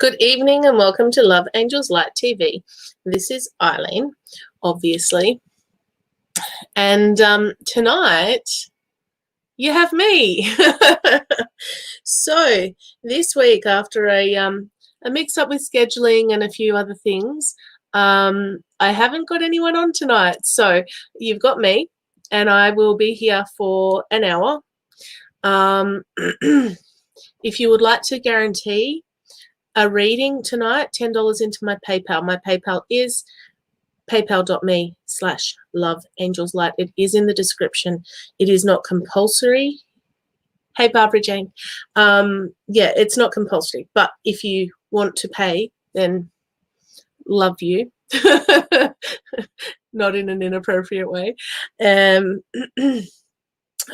Good evening and welcome to Love Angels Light TV. This is Eileen, obviously. And tonight you have me. So this week, after a mix-up with scheduling and a few other things, I haven't got anyone on tonight. So you've got me, and I will be here for an hour. If you would like to guarantee a reading tonight, $10 into my PayPal. My PayPal is paypal.me/loveangelslight. It is in the description. It is not compulsory. Hey, Barbara Jane. Yeah, it's not compulsory. But if you want to pay, then love you. Not in an inappropriate way. I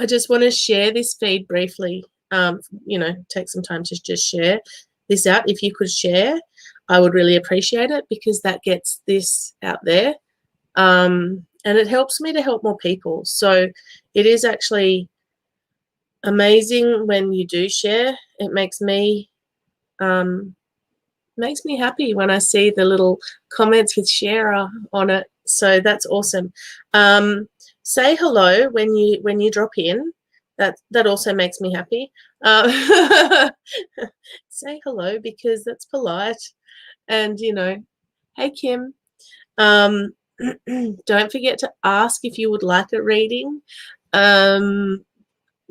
just want to share this feed briefly. Take some time to just share this out. If you could share, I would really appreciate it, because that gets this out there, and it helps me to help more people. So it is actually amazing when you do share. It makes me happy when I see the little comments with sharer on it. So that's awesome. Say hello when you drop in. That also makes me happy. Say hello, because that's polite. And, hey, Kim. Don't forget to ask if you would like a reading,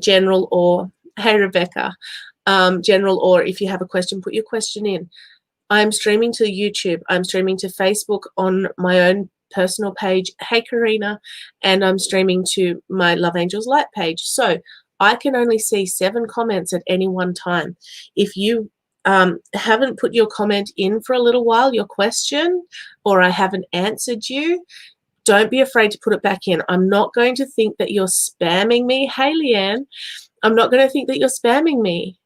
general, or, hey, Rebecca, general, or if you have a question, put your question in. I'm streaming to YouTube. I'm streaming to Facebook on my own personal page, hey Karina, and I'm streaming to my Love Angels Light page. So I can only see 7 comments at any one time. If you haven't put your comment in for a little while, your question, or I haven't answered you, don't be afraid to put it back in. I'm not going to think that you're spamming me. Hey, Leanne, I'm not going to think that you're spamming me.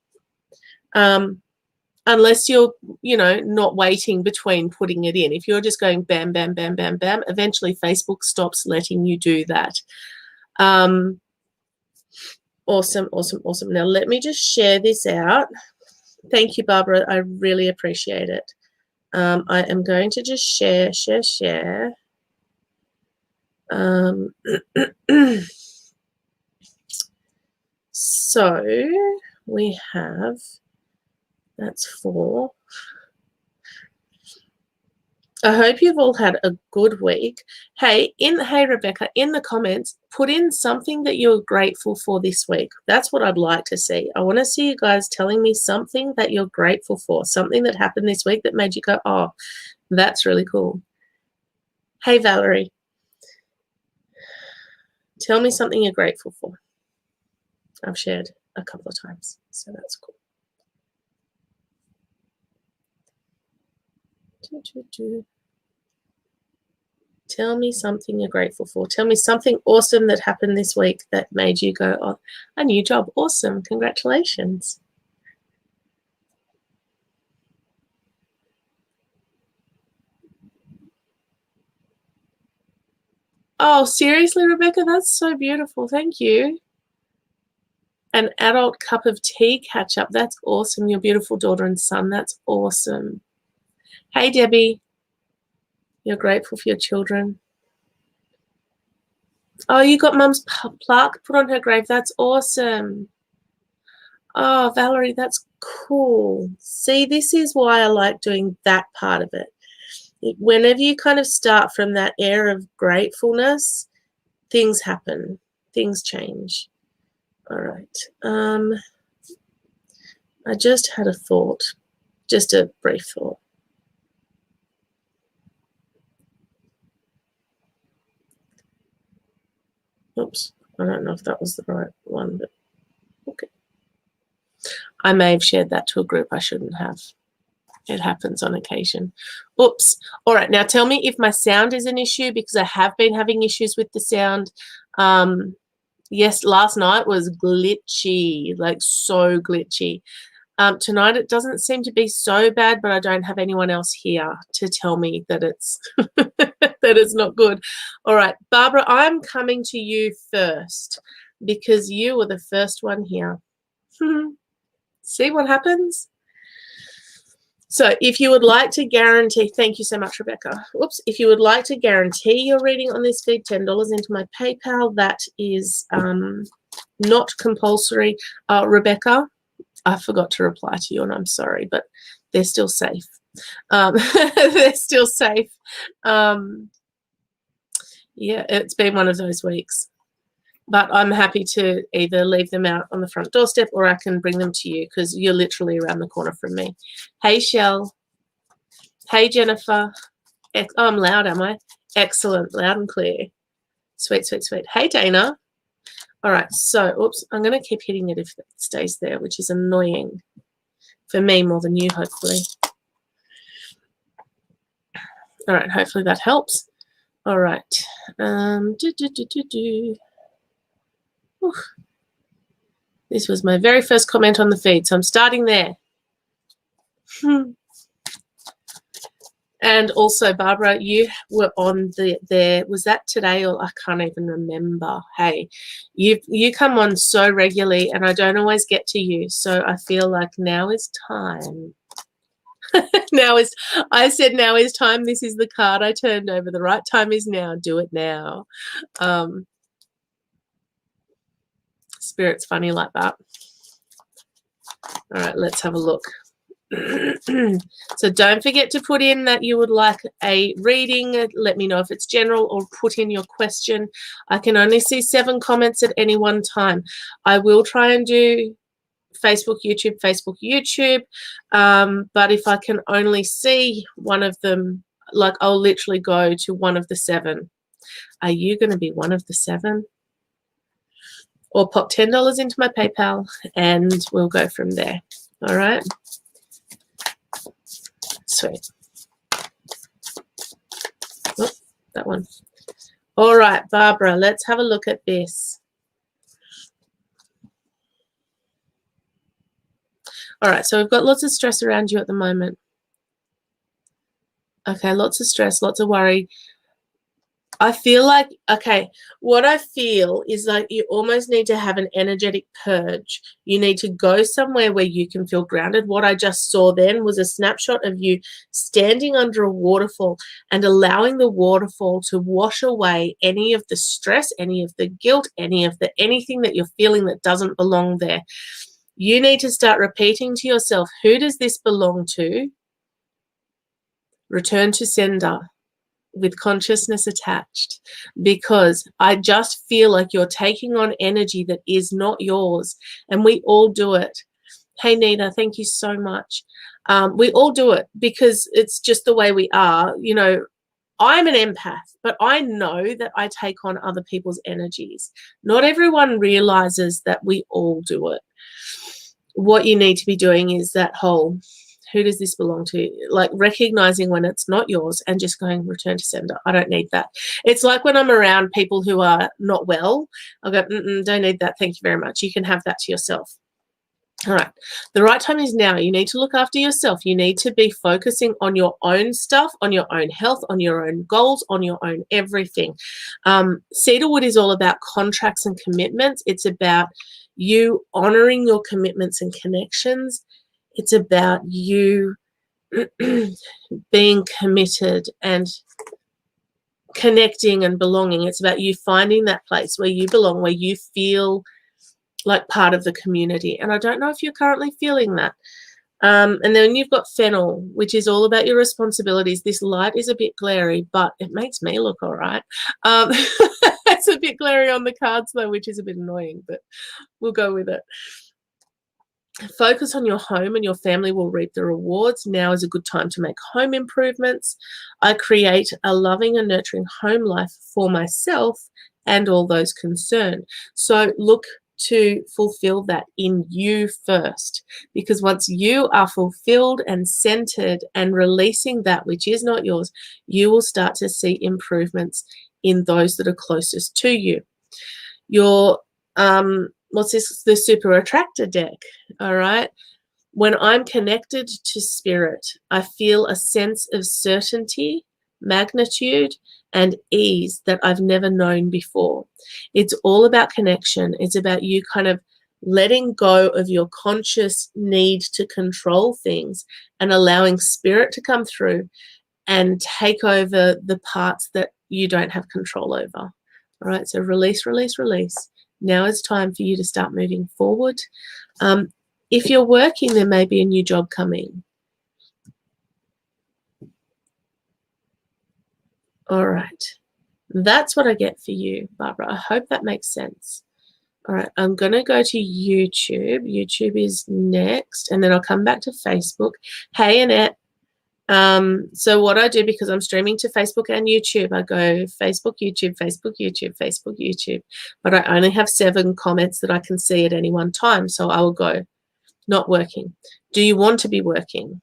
Unless you're, not waiting between putting it in. If you're just going bam, bam, bam, bam, bam, eventually Facebook stops letting you do that. Awesome, awesome, awesome. Now, let me just share this out. Thank you, Barbara. I really appreciate it. I am going to just share. So we have... That's 4. I hope you've all had a good week. Hey, Rebecca, in the comments, put in something that you're grateful for this week. That's what I'd like to see. I want to see you guys telling me something that you're grateful for, something that happened this week that made you go, oh, that's really cool. Hey, Valerie, tell me something you're grateful for. I've shared a couple of times, so that's cool. Tell me something you're grateful for. Tell me something awesome that happened this week that made you go, oh, a new job. Awesome. Congratulations. Oh, seriously, Rebecca? That's so beautiful. Thank you. An adult cup of tea catch up. That's awesome. Your beautiful daughter and son. That's awesome. Hey, Debbie. You're grateful for your children. Oh, you got Mum's plaque put on her grave. That's awesome. Oh, Valerie, that's cool. See, this is why I like doing that part of it. Whenever you kind of start from that air of gratefulness, things happen. Things change. All right. I just had a thought, just a brief thought. Oops, I don't know if that was the right one, but okay. I may have shared that to a group I shouldn't have. It happens on occasion. Oops. All right, now tell me if my sound is an issue, because I have been having issues with the sound. Yes, last night was glitchy, like so glitchy. Tonight it doesn't seem to be so bad, but I don't have anyone else here to tell me that it's that it's not good. All right, Barbara, I'm coming to you first because you were the first one here. See what happens? So if you would like to guarantee, thank you so much, Rebecca. Whoops. If you would like to guarantee your reading on this feed, $10 into my PayPal. That is not compulsory. Rebecca, I forgot to reply to you, and I'm sorry, but they're still safe. They're still safe. Yeah, it's been one of those weeks. But I'm happy to either leave them out on the front doorstep or I can bring them to you because you're literally around the corner from me. Hey, Shell. Hey, Jennifer. Oh, I'm loud, am I? Excellent. Loud and clear. Sweet, sweet, sweet. Hey, Dana. All right. So, oops, I'm going to keep hitting it if it stays there, which is annoying for me more than you, hopefully. All right. Hopefully that helps. All right. This was my very first comment on the feed, so I'm starting there. And also, Barbara, you were on there. Was that today or I can't even remember? Hey, you come on so regularly and I don't always get to you. So I feel like now is time. I said now is time. This is the card I turned over. The right time is now. Do it now. Spirit's funny like that. All right, let's have a look. So don't forget to put in that you would like a reading. Let me know if it's general or put in your question. I can only see 7 comments at any one time. I will try and do Facebook, YouTube, but if I can only see one of them, like I'll literally go to one of the 7. Are you going to be one of the 7? Or pop $10 into my PayPal and we'll go from there. All right. Sweet. Oh, that one. All right, Barbara, let's have a look at this. All right, so we've got lots of stress around you at the moment. Okay, lots of stress, lots of worry. I feel like, okay, what I feel is like you almost need to have an energetic purge. You need to go somewhere where you can feel grounded. What I just saw then was a snapshot of you standing under a waterfall and allowing the waterfall to wash away any of the stress, any of the guilt, anything that you're feeling that doesn't belong there. You need to start repeating to yourself, who does this belong to? Return to sender. With consciousness attached, because I just feel like you're taking on energy that is not yours, and we all do it. Hey Nina, thank you so much. We all do it because it's just the way we are. You know, I'm an empath, but I know that I take on other people's energies. Not everyone realizes that we all do it. What you need to be doing is that whole, who does this belong to? Like recognizing when it's not yours and just going return to sender. I don't need that. It's like when I'm around people who are not well, I'll go, don't need that. Thank you very much. You can have that to yourself. All right. The right time is now. You need to look after yourself. You need to be focusing on your own stuff, on your own health, on your own goals, on your own everything. Cedarwood is all about contracts and commitments. It's about you honoring your commitments and connections. It's about you being committed and connecting and belonging. It's about you finding that place where you belong, where you feel like part of the community. And I don't know if you're currently feeling that. And then you've got Fennel, which is all about your responsibilities. This light is a bit glary, but it makes me look all right. It's a bit glary on the cards, though, which is a bit annoying, but we'll go with it. Focus on your home and your family will reap the rewards. Now is a good time to make home improvements. I create a loving and nurturing home life for myself and all those concerned. So look to fulfill that in you first, because once you are fulfilled and centered and releasing that which is not yours, you will start to see improvements in those that are closest to you. Your what's this? The super attractor deck. All right. When I'm connected to spirit, I feel a sense of certainty, magnitude, and ease that I've never known before. It's all about connection. It's about you kind of letting go of your conscious need to control things and allowing spirit to come through and take over the parts that you don't have control over. All right, so release, release, release. Now is time for you to start moving forward. If you're working, there may be a new job coming. All right, that's what I get for you, Barbara. I hope that makes sense. All right, I'm going to go to YouTube. YouTube is next, and then I'll come back to Facebook. Hey, Annette. So what I do, because I'm streaming to Facebook and YouTube, I go Facebook, YouTube, Facebook, YouTube, Facebook, YouTube. But I only have 7 comments that I can see at any one time. So I will go, not working. Do you want to be working?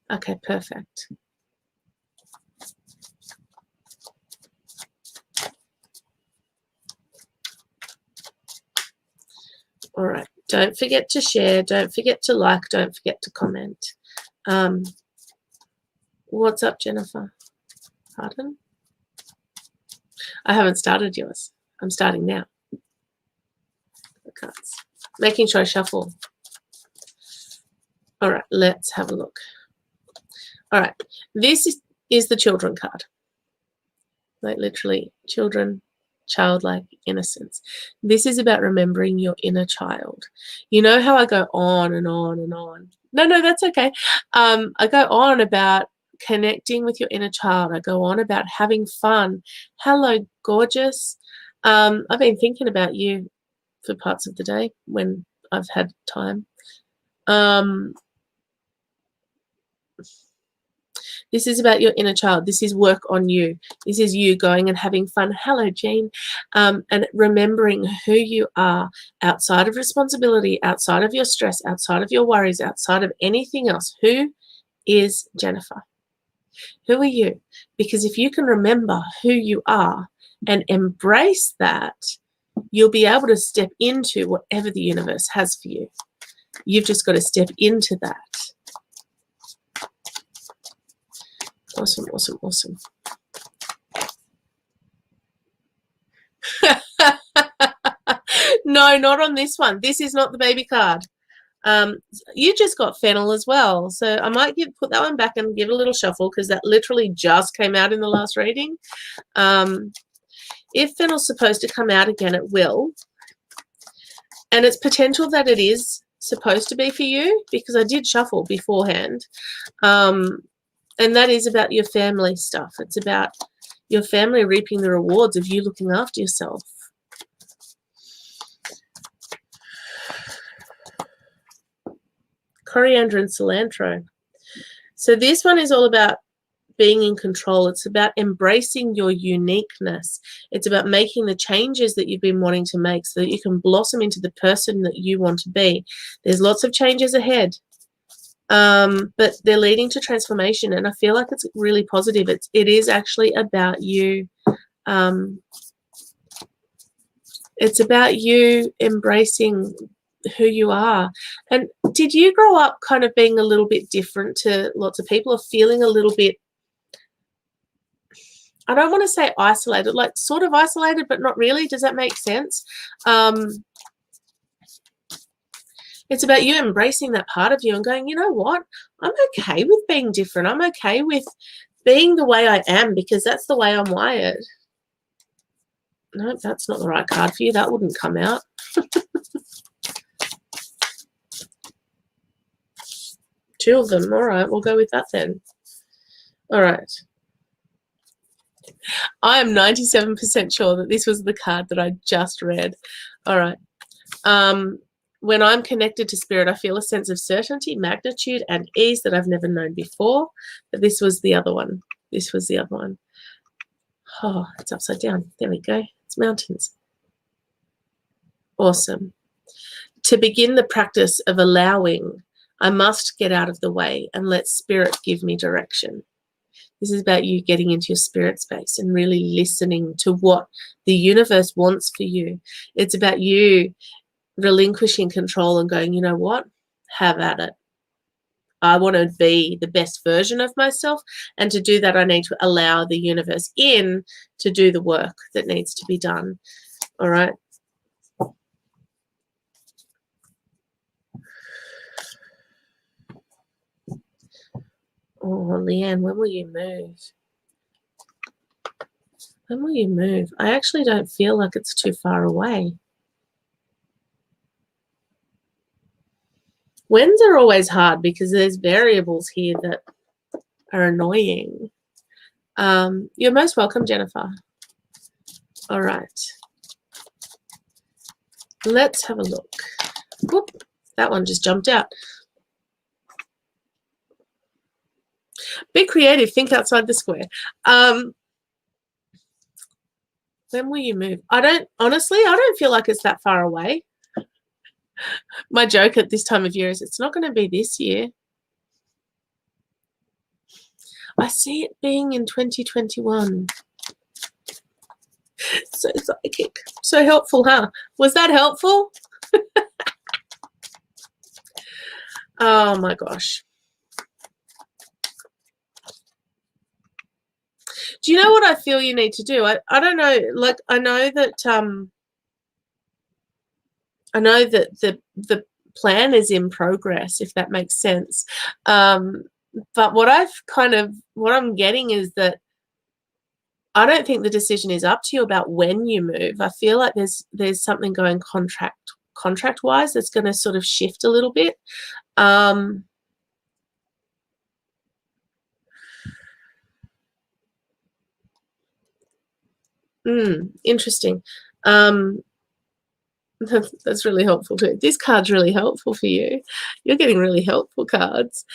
Okay, perfect. All right, don't forget to share, don't forget to like, don't forget to comment. What's up, Jennifer? Pardon? I haven't started yours. I'm starting now. The cards. Making sure I shuffle. All right, let's have a look. All right, this is the children card. Like literally children, childlike innocence. This is about remembering your inner child. You know how I go on and on and on. No, that's okay. I go on about connecting with your inner child. I go on about having fun. Hello, gorgeous. I've been thinking about you for parts of the day when I've had time. This is about your inner child. This is work on you. This is you going and having fun. Hello, Jean. And remembering who you are outside of responsibility, outside of your stress, outside of your worries, outside of anything else. Who is Jennifer? Who are you? Because if you can remember who you are and embrace that, you'll be able to step into whatever the universe has for you. You've just got to step into that. Awesome, awesome, awesome. No, not on this one. This is not the baby card. You just got fennel as well. So I might put that one back and give it a little shuffle because that literally just came out in the last reading. If fennel's supposed to come out again, it will. And it's potential that it is supposed to be for you because I did shuffle beforehand. And that is about your family stuff. It's about your family reaping the rewards of you looking after yourself. Coriander and cilantro. So this one is all about being in control. It's about embracing your uniqueness. It's about making the changes that you've been wanting to make so that you can blossom into the person that you want to be. There's lots of changes ahead. But they're leading to transformation, and I feel like it's really positive. It is actually about you. It's about you embracing who you are. And did you grow up kind of being a little bit different to lots of people, or feeling a little bit, I don't want to say isolated, like sort of isolated, but not really? Does that make sense? It's about you embracing that part of you and going, you know what? I'm okay with being different. I'm okay with being the way I am because that's the way I'm wired. No, that's not the right card for you. That wouldn't come out. Two of them. All right, we'll go with that then. All right. I am 97% sure that this was the card that I just read. All right. When I'm connected to spirit, I feel a sense of certainty, magnitude, and ease that I've never known before. But this was the other one. This was the other one. Oh, it's upside down. There we go. It's mountains. Awesome. To begin the practice of allowing, I must get out of the way and let spirit give me direction. This is about you getting into your spirit space and really listening to what the universe wants for you. It's about you relinquishing control and going, you know what? Have at it. I want to be the best version of myself. And to do that, I need to allow the universe in to do the work that needs to be done. All right. Oh, Leanne, when will you move? When will you move? I actually don't feel like it's too far away. Whens are always hard because there's variables here that are annoying. You're most welcome, Jennifer. All right. Let's have a look. Whoop, that one just jumped out. Be creative. Think outside the square. When will you move? Honestly, I don't feel like it's that far away. My joke at this time of year is it's not going to be this year. I see it being in 2021. So psychic. So helpful, huh? Was that helpful? Oh my gosh. Do you know what I feel you need to do? I don't know. Like I know that the plan is in progress, if that makes sense. But what I'm getting is that I don't think the decision is up to you about when you move. I feel like there's something going contract wise that's going to sort of shift a little bit. Interesting. That's really helpful too. This card's really helpful for you. You're getting really helpful cards.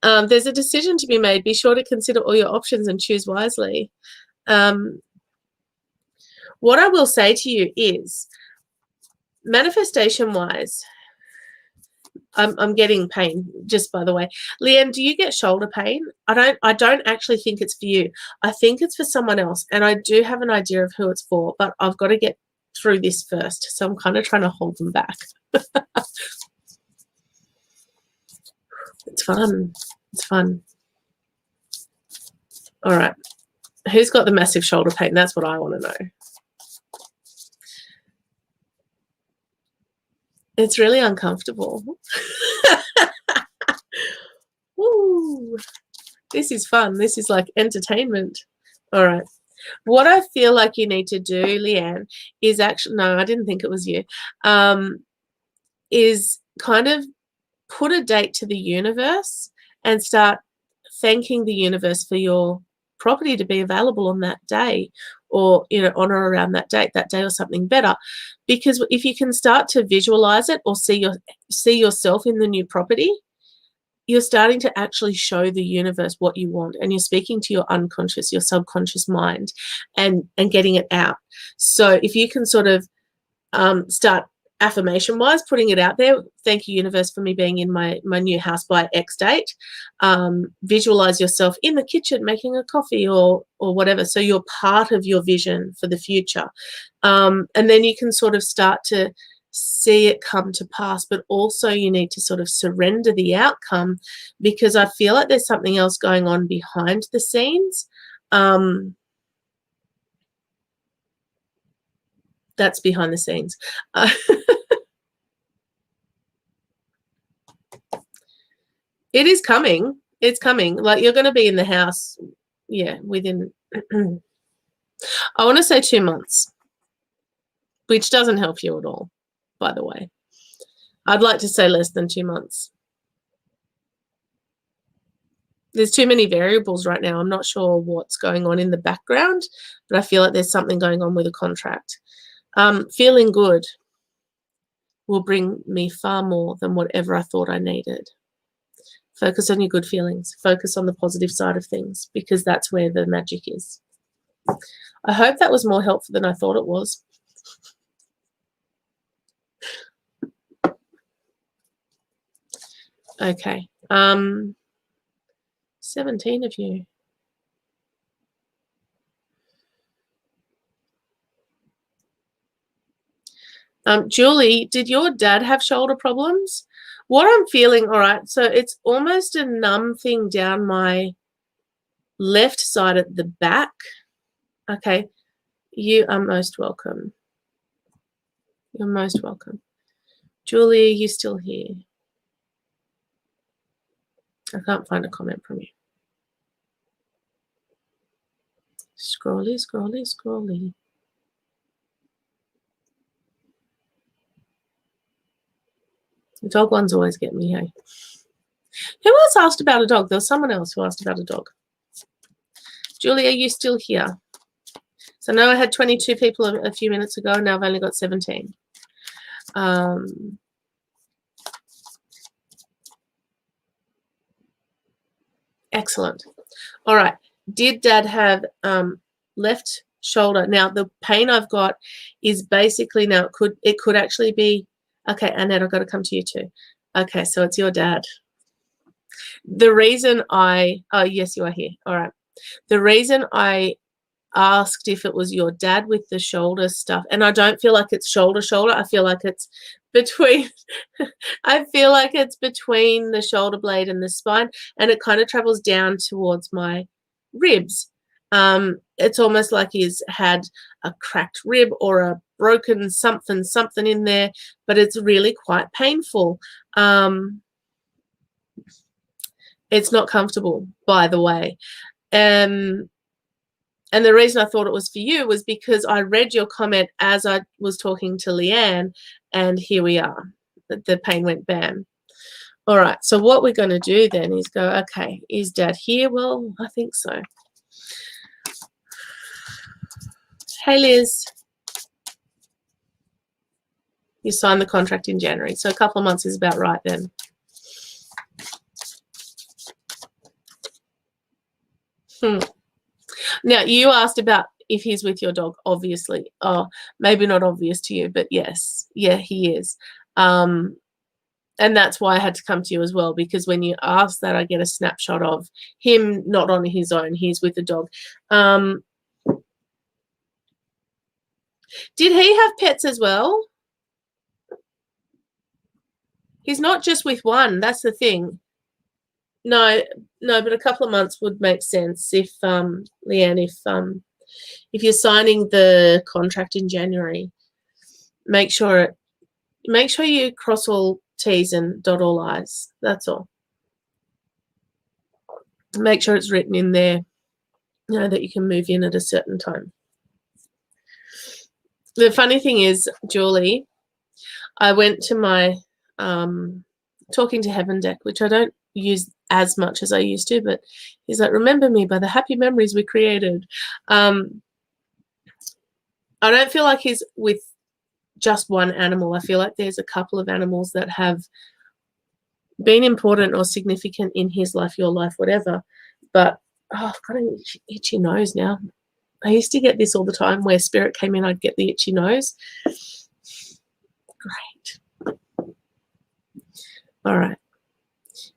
There's a decision to be made. Be sure to consider all your options and choose wisely. What I will say to you is, manifestation-wise, I'm getting pain, just by the way. Leanne, do you get shoulder pain? I don't actually think it's for you. I think it's for someone else, and I do have an idea of who it's for, but I've got to get through this first, so I'm kind of trying to hold them back. It's fun. It's fun. All right. Who's got the massive shoulder pain? That's what I want to know. It's really uncomfortable. Woo. This is fun. This is like entertainment. All right. What I feel like you need to do, Leanne, is actually, no, I didn't think it was you, is kind of put a date to the universe and start thanking the universe for your property to be available on that day, or on or around that day or something better. Because if you can start to visualize it or see yourself in the new property, you're starting to actually show the universe what you want, and you're speaking to your unconscious, your subconscious mind, and getting it out. So if you can sort of start affirmation wise putting it out there, thank you universe for me being in my new house by X date. Visualize yourself in the kitchen making a coffee or whatever, so you're part of your vision for the future, and then you can sort of start to see it come to pass. But also you need to sort of surrender the outcome, because I feel like there's something else going on behind the scenes. That's behind the scenes. It is coming. It's coming. Like, you're going to be in the house, yeah, within, I want to say 2 months, which doesn't help you at all, by the way. I'd like to say less than 2 months. There's too many variables right now. I'm not sure what's going on in the background, but I feel like there's something going on with a contract. Feeling good will bring me far more than whatever I thought I needed. Focus on your good feelings. Focus on the positive side of things, because that's where the magic is. I hope that was more helpful than I thought it was. Okay. 17 of you. Julie, did your dad have shoulder problems? What I'm feeling, all right, so it's almost a numb thing down my left side at the back. Okay, you are most welcome. You're most welcome. Julie, are you still here? I can't find a comment from you. Scrolly, scrolly, scrolly. The dog ones always get me, hey? Who else asked about a dog? There was someone else who asked about a dog. Julie, are you still here? So now I had 22 people a few minutes ago. Now I've only got 17. Excellent. All right. Did Dad have left shoulder? Now the pain I've got is basically, now it could actually be, okay, Annette, I've got to come to you too. Okay, so it's your dad. The reason oh yes, you are here. All right. The reason I asked if it was your dad with the shoulder stuff, and I don't feel like it's shoulder. I feel like it's between I feel like it's between the shoulder blade and the spine, and it kind of travels down towards my ribs. It's almost like he's had a cracked rib or a broken something in there, but it's really quite painful. It's not comfortable, by the way. And the reason I thought it was for you was because I read your comment as I was talking to Leanne, and here we are. The pain went bam. All right, so what we're going to do then is go, okay, is Dad here? Well, I think so. Hey, Liz. You signed the contract in January, so a couple of months is about right then. Now, you asked about if he's with your dog, obviously. Oh, maybe not obvious to you, but yes. Yeah, he is. And that's why I had to come to you as well, because when you ask that, I get a snapshot of him not on his own. He's with the dog. Did he have pets as well? He's not just with one. That's the thing. No, but a couple of months would make sense if, Leanne, if you're signing the contract in January, make sure you cross all T's and dot all I's. That's all. Make sure it's written in there, you know, that you can move in at a certain time. The funny thing is, Julie, I went to my Talking to Heaven deck, which I don't use as much as I used to, but he's like, remember me by the happy memories we created. I don't feel like he's with just one animal. I feel like there's a couple of animals that have been important or significant in his life, your life, whatever. But I've got an itchy nose now. I used to get this all the time where spirit came in, I'd get the itchy nose. Great. All right.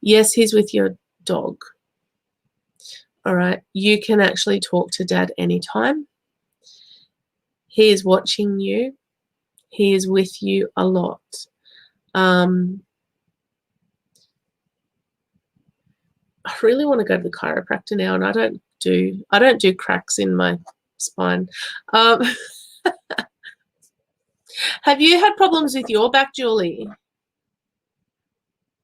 Yes, he's with your dog. All right. You can actually talk to Dad anytime. He is watching you. He is with you a lot. I really want to go to the chiropractor now, and I don't do cracks in my spine. Have you had problems with your back, Julie?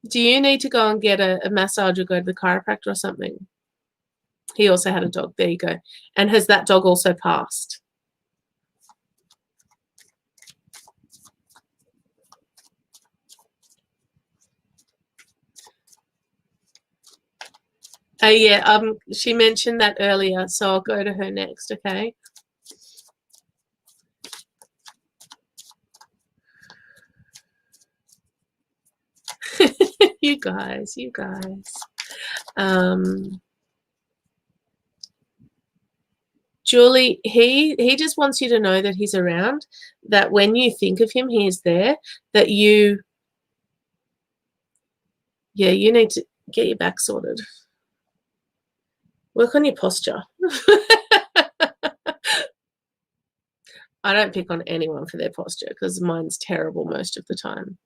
Do you need to go and get a massage or go to the chiropractor or something? He also had a dog. There you go. And has that dog also passed? Yeah, she mentioned that earlier, so I'll go to her next, okay? You guys. Julie, he just wants you to know that he's around, that when you think of him, he is there, that you need to get your back sorted. Work on your posture. I don't pick on anyone for their posture because mine's terrible most of the time.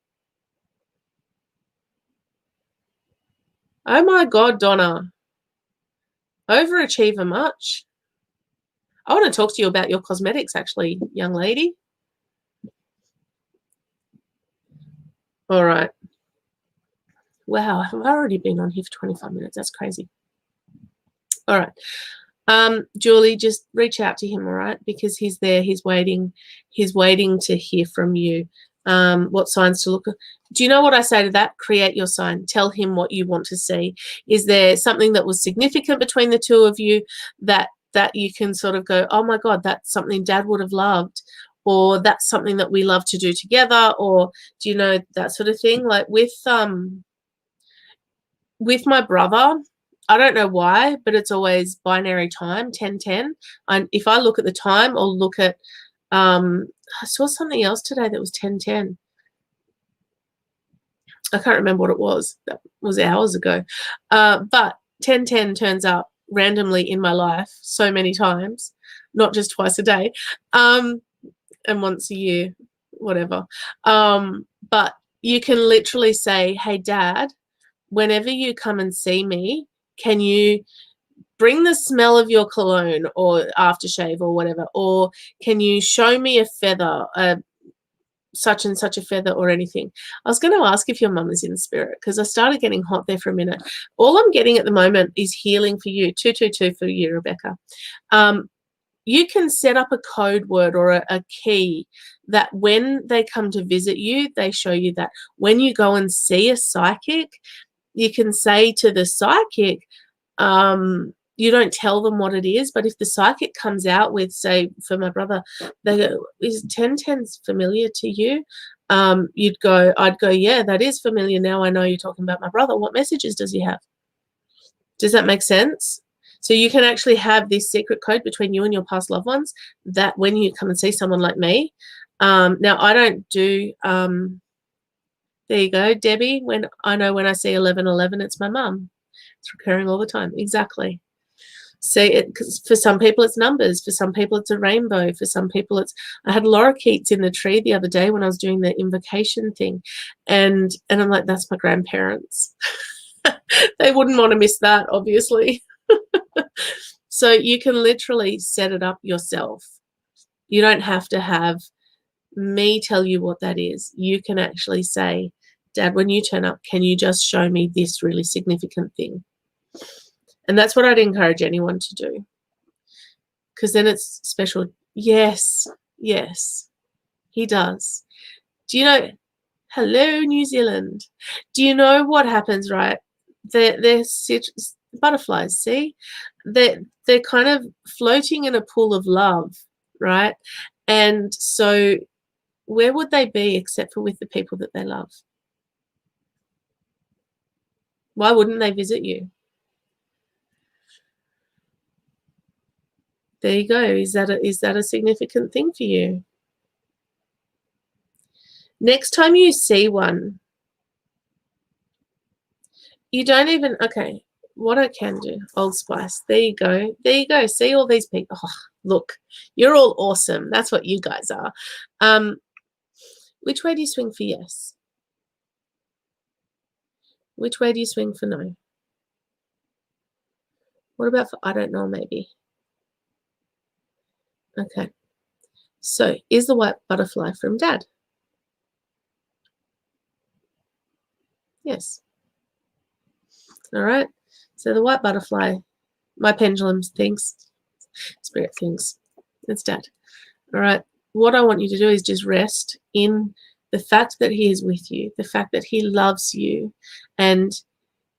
Oh my God, Donna. Overachiever much? I want to talk to you about your cosmetics, actually, young lady. All right. Wow, I've already been on here for 25 minutes. That's crazy. All right. Julie, just reach out to him, all right? Because he's there. He's waiting. He's waiting to hear from you. What signs to look at. Do you know what I say to that? Create your sign. Tell him what you want to see. Is there something that was significant between the two of you that you can sort of go, oh my God, that's something Dad would have loved, or that's something that we love to do together, or do you know, that sort of thing? Like with my brother, I don't know why, but it's always binary time, 10:10. And if I look at the time or look at, I saw something else today that was 10:10. I can't remember what it was. That was hours ago. But 10:10 turns up randomly in my life so many times, not just twice a day, and once a year, whatever. But you can literally say, hey, Dad, whenever you come and see me, can you bring the smell of your cologne or aftershave or whatever, or can you show me a feather, such and such a feather or anything? I was going to ask if your mum is in spirit because I started getting hot there for a minute. All I'm getting at the moment is healing for you. 222 for you, Rebecca. You can set up a code word or a key that when they come to visit you, they show you that. When you go and see a psychic, you can say to the psychic, you don't tell them what it is, but if the psychic comes out with, say, for my brother, they go, is 10:10 familiar to you? I'd go, yeah, that is familiar. Now I know you're talking about my brother. What messages does he have? Does that make sense? So you can actually have this secret code between you and your past loved ones that when you come and see someone like me, now I don't do, there you go, Debbie, when I see 1111, it's my mum. It's recurring all the time. Exactly. See, because for some people it's numbers, for some people it's a rainbow, for some people it's, I had lorikeets in the tree the other day when I was doing the invocation thing, and I'm like, that's my grandparents. They wouldn't want to miss that, obviously. So you can literally set it up yourself. You don't have to have me tell you what that is. You can actually say, Dad, when you turn up, can you just show me this really significant thing? And that's what I'd encourage anyone to do, because then it's special. Yes, yes, he does. Do you know, hello, New Zealand. Do you know what happens, right? They're butterflies, see? They're kind of floating in a pool of love, right? And so where would they be except for with the people that they love? Why wouldn't they visit you? There you go. Is that a significant thing for you? Next time you see one, you don't even, okay, what I can do, Old Spice, there you go. There you go. See all these people. Oh, look, you're all awesome. That's what you guys are. Which way do you swing for yes? Which way do you swing for no? What about for I don't know, maybe? Okay. So is the white butterfly from Dad? Yes. All right. So the white butterfly, my pendulum thinks, spirit thinks, it's Dad. All right. What I want you to do is just rest in the fact that he is with you, the fact that he loves you, and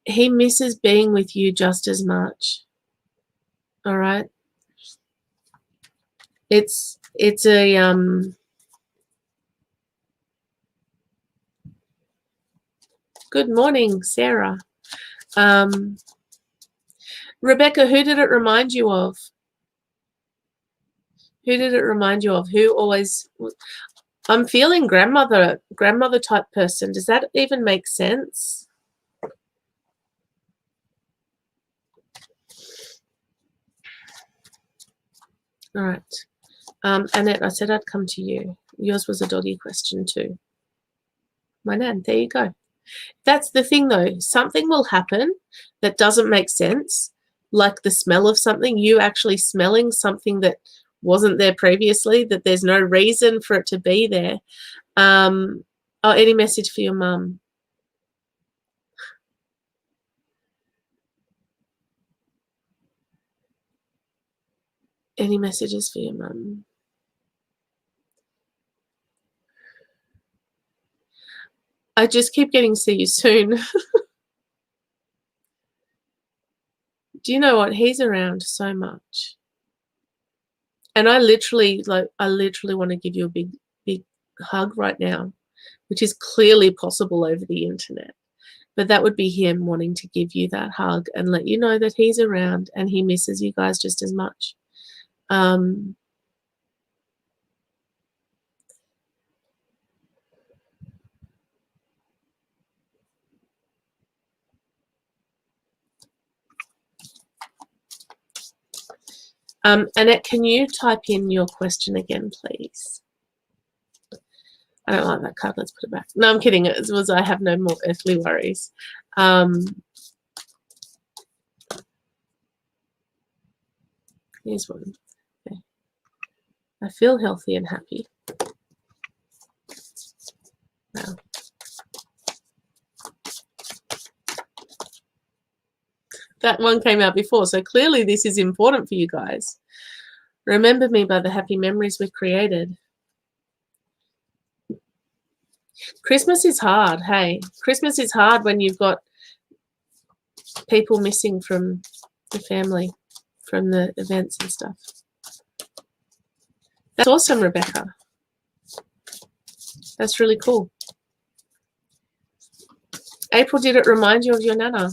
he misses being with you just as much. All right. It's a good morning, Sarah. Rebecca, who did it remind you of? Who did it remind you of? Who always? I'm feeling grandmother type person. Does that even make sense? All right. Annette, I said I'd come to you. Yours was a doggy question too. My nan, there you go. That's the thing though. Something will happen that doesn't make sense, like the smell of something, you actually smelling something that wasn't there previously, that there's no reason for it to be there. Oh, any message for your mum? Any messages for your mum? I just keep getting see you soon. Do you know what? He's around so much. And I literally want to give you a big, big hug right now, which is clearly possible over the internet. But that would be him wanting to give you that hug and let you know that he's around and he misses you guys just as much. Annette, can you type in your question again, please? I don't like that card. Let's put it back. No, I'm kidding. It was I have no more earthly worries. Here's one. Okay. I feel healthy and happy. Wow. That one came out before, so clearly this is important for you guys. Remember me by the happy memories we've created. Christmas is hard, hey. Christmas is hard when you've got people missing from the family, from the events and stuff. That's awesome, Rebecca. That's really cool. April, did it remind you of your nana?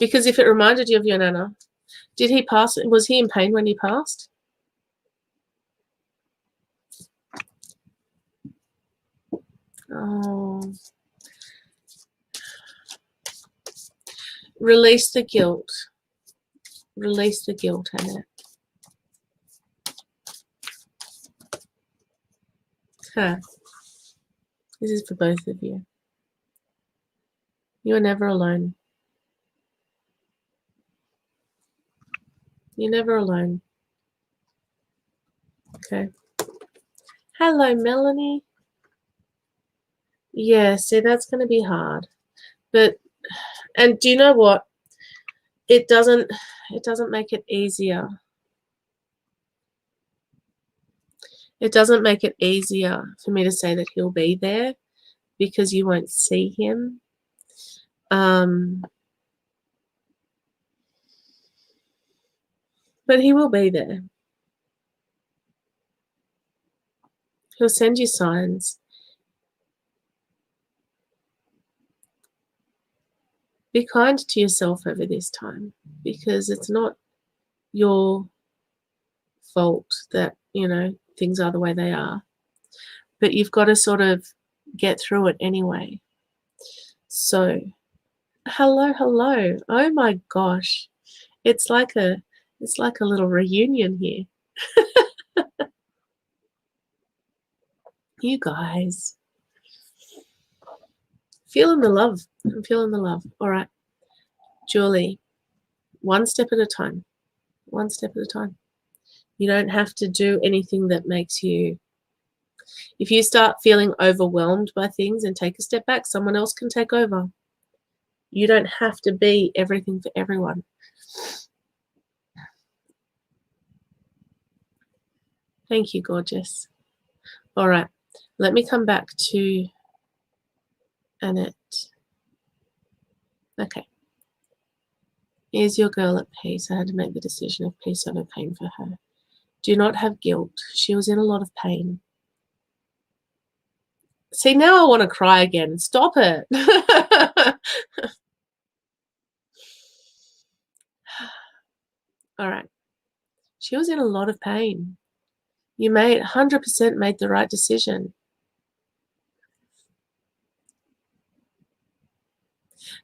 Because if it reminded you of your nana, did he pass? Was he in pain when he passed? Oh. Release the guilt. Release the guilt, Annette. Huh. This is for both of you. You are never alone. You're never alone. Okay. Hello, Melanie. Yeah, see, that's going to be hard. But, and do you know what? It doesn't make it easier. It doesn't make it easier for me to say that he'll be there because you won't see him. But he will be there. He'll send you signs. Be kind to yourself over this time because it's not your fault that, you know, things are the way they are. But you've got to sort of get through it anyway. So, hello, hello. Oh my gosh. It's like a little reunion here. You guys. Feeling the love. I'm feeling the love. All right. Julie, one step at a time. One step at a time. You don't have to do anything that makes you... If you start feeling overwhelmed by things and take a step back, someone else can take over. You don't have to be everything for everyone. Thank you, gorgeous. All right. Let me come back to Annette. Okay. Is your girl at peace? I had to make the decision of peace over pain for her. Do not have guilt. She was in a lot of pain. See, now I want to cry again. Stop it. All right. She was in a lot of pain. You 100% made the right decision.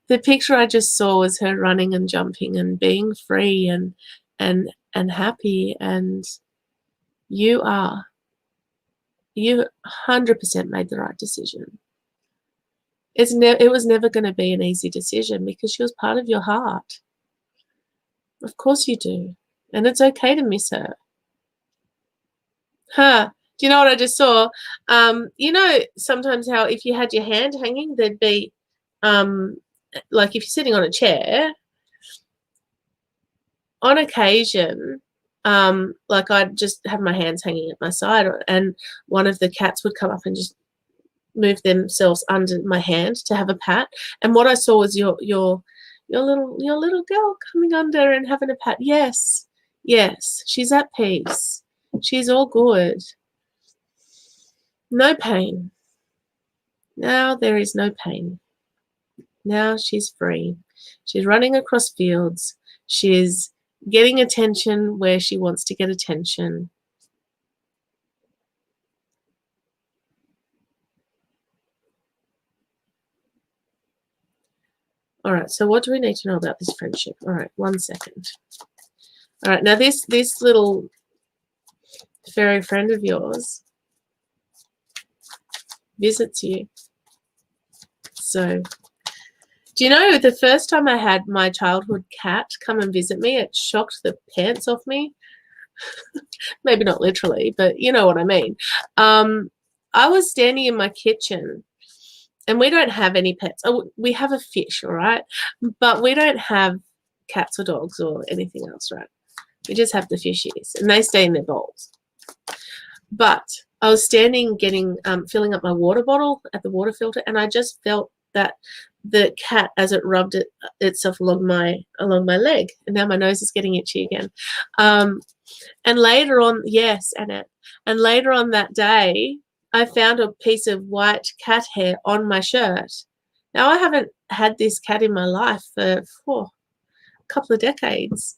The picture I just saw was her running and jumping and being free and happy, and You are. You 100% made the right decision. It was never going to be an easy decision because she was part of your heart. Of course you do. And it's okay to miss her. Huh. Do you know what I just saw? You know, sometimes how if you had your hand hanging, there'd be, like if you're sitting on a chair, on occasion, like I'd just have my hands hanging at my side, and one of the cats would come up and just move themselves under my hand to have a pat. And what I saw was your little girl coming under and having a pat. Yes, yes, she's at peace. She's all good. No pain. Now there is no pain. Now she's free. She's running across fields. She's getting attention where she wants to get attention. All right, so what do we need to know about this friendship? All right, 1 second. All right, now this little fairy friend of yours visits you. So, do you know the first time I had my childhood cat come and visit me, it shocked the pants off me. Maybe not literally, but you know what I mean. I was standing in my kitchen, and we don't have any pets. Oh, we have a fish, all right? But we don't have cats or dogs or anything else, right? We just have the fishies, and they stay in their bowls. But I was standing filling up my water bottle at the water filter, and I just felt that the cat as it rubbed itself along my leg, and now my nose is getting itchy again. And later on, yes, Annette, and later on that day, I found a piece of white cat hair on my shirt. Now, I haven't had this cat in my life for a couple of decades.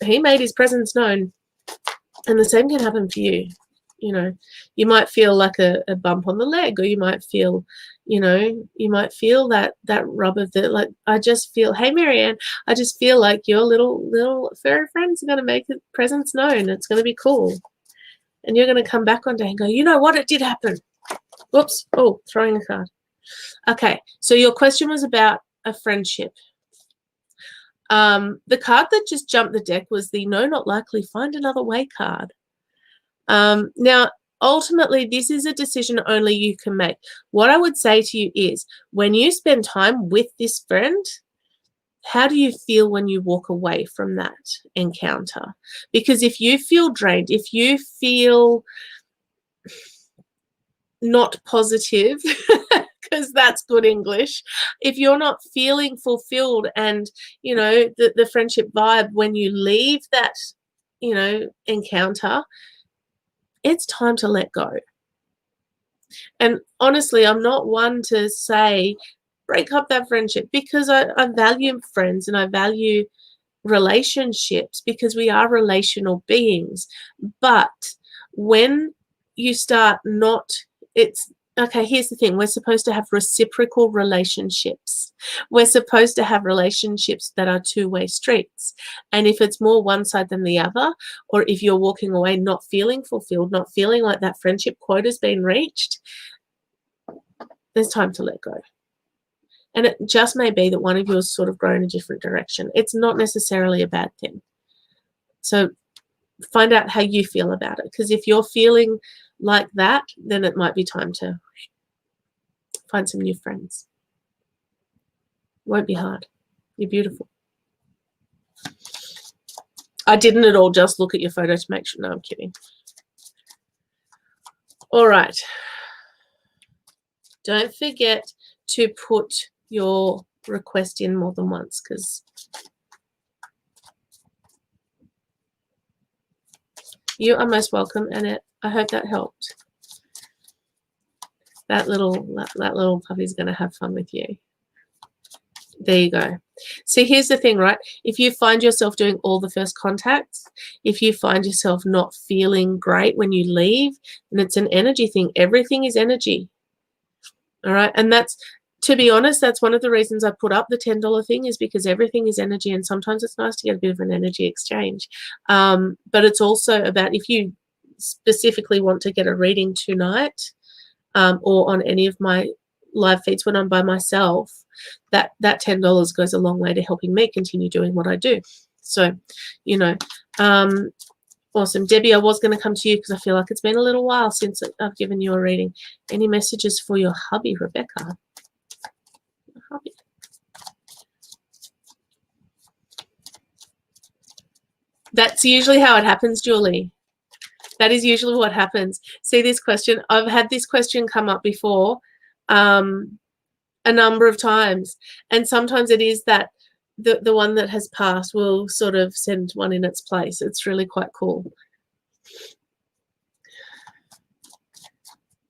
He made his presence known, and the same can happen for you. You know, you might feel like a bump on the leg, or you might feel, that rub of the, like, I just feel, hey, Marianne, I just feel like your little furry friends are going to make the presence known. It's going to be cool. And you're going to come back one day and go, you know what, it did happen. Whoops. Oh, throwing a card. Okay, so your question was about a friendship. The card that just jumped the deck was the no, not likely, find another way card. Now, ultimately, this is a decision only you can make. What I would say to you is, when you spend time with this friend, how do you feel when you walk away from that encounter? Because if you feel drained, if you feel not positive, because that's good English, if you're not feeling fulfilled and, the friendship vibe when you leave that, encounter, it's time to let go. And honestly, I'm not one to say break up that friendship, because I value friends and I value relationships because we are relational beings. But when you start okay, here's the thing. We're supposed to have reciprocal relationships. We're supposed to have relationships that are two-way streets. And if it's more one side than the other, or if you're walking away not feeling fulfilled, not feeling like that friendship quota's been reached, there's time to let go. And it just may be that one of you has sort of grown a different direction. It's not necessarily a bad thing. So find out how you feel about it. Because if you're feeling like that, then it might be time to find some new friends. Won't be hard. You're beautiful. I didn't at all just look at your photo to make sure. No, I'm kidding. All right. Don't forget to put your request in more than once, because you are most welcome, Annette. I hope that helped. That little puppy's going to have fun with you. There you go. See, here's the thing, right? If you find yourself doing all the first contacts, if you find yourself not feeling great when you leave, then it's an energy thing. Everything is energy. All right? And that's, to be honest, that's one of the reasons I put up the $10 thing, is because everything is energy, and sometimes it's nice to get a bit of an energy exchange. But it's also about, if you specifically want to get a reading tonight, or on any of my live feeds when I'm by myself, that $10 goes a long way to helping me continue doing what I do. So, you know, awesome. Debbie, I was going to come to you because I feel like it's been a little while since I've given you a reading. Any messages for your hubby, Rebecca? Your hubby. That's usually how it happens, Julie. That is usually what happens. See this question? I've had this question come up before a number of times. And sometimes it is that the one that has passed will sort of send one in its place. It's really quite cool.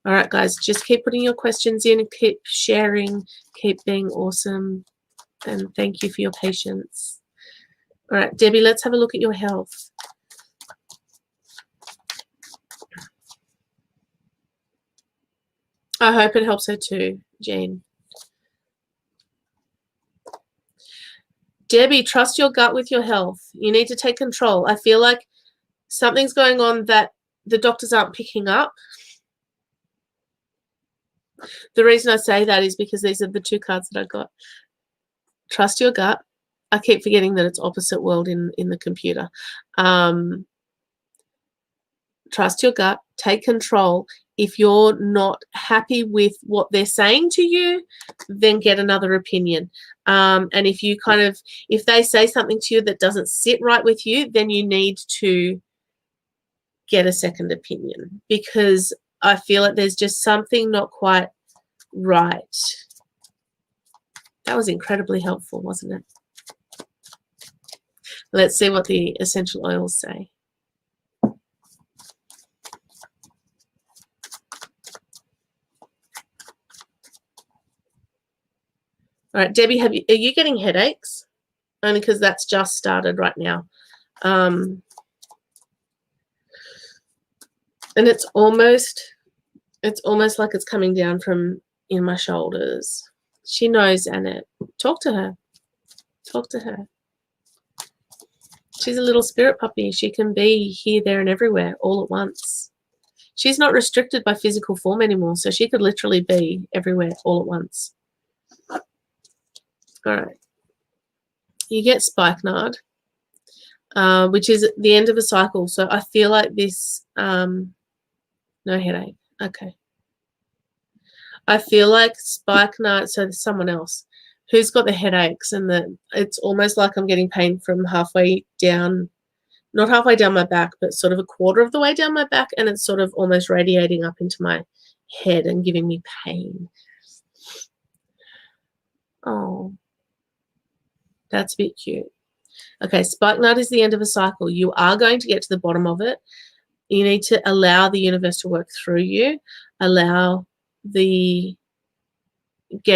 All right, guys, just keep putting your questions in, keep sharing, keep being awesome. And thank you for your patience. All right, Debbie, let's have a look at your health. I hope it helps her too, Jean. Debbie, trust your gut with your health. You need to take control. I feel like something's going on that the doctors aren't picking up. The reason I say that is because these are the two cards that I got. Trust your gut. I keep forgetting that it's opposite world in the computer. Trust your gut. Take control. If you're not happy with what they're saying to you, then get another opinion. And if you if they say something to you that doesn't sit right with you, then you need to get a second opinion, because I feel like there's just something not quite right. That was incredibly helpful, wasn't it? Let's see what the essential oils say. All right, Debbie, are you getting headaches? Only because that's just started right now. And it's almost like it's coming down from in my shoulders. She knows, Annette. Talk to her. Talk to her. She's a little spirit puppy. She can be here, there, and everywhere all at once. She's not restricted by physical form anymore, so she could literally be everywhere all at once. All right. You get spikenard, which is the end of a cycle. So I feel like this, no headache. Okay. I feel like spikenard, so there's someone else who's got the headaches, and it's almost like I'm getting pain from halfway down, not halfway down my back, but sort of a quarter of the way down my back, and it's sort of almost radiating up into my head and giving me pain. Oh. That's a bit cute. Okay, spikenard is the end of a cycle. You are going to get to the bottom of it. You need to allow the universe to work through you. Get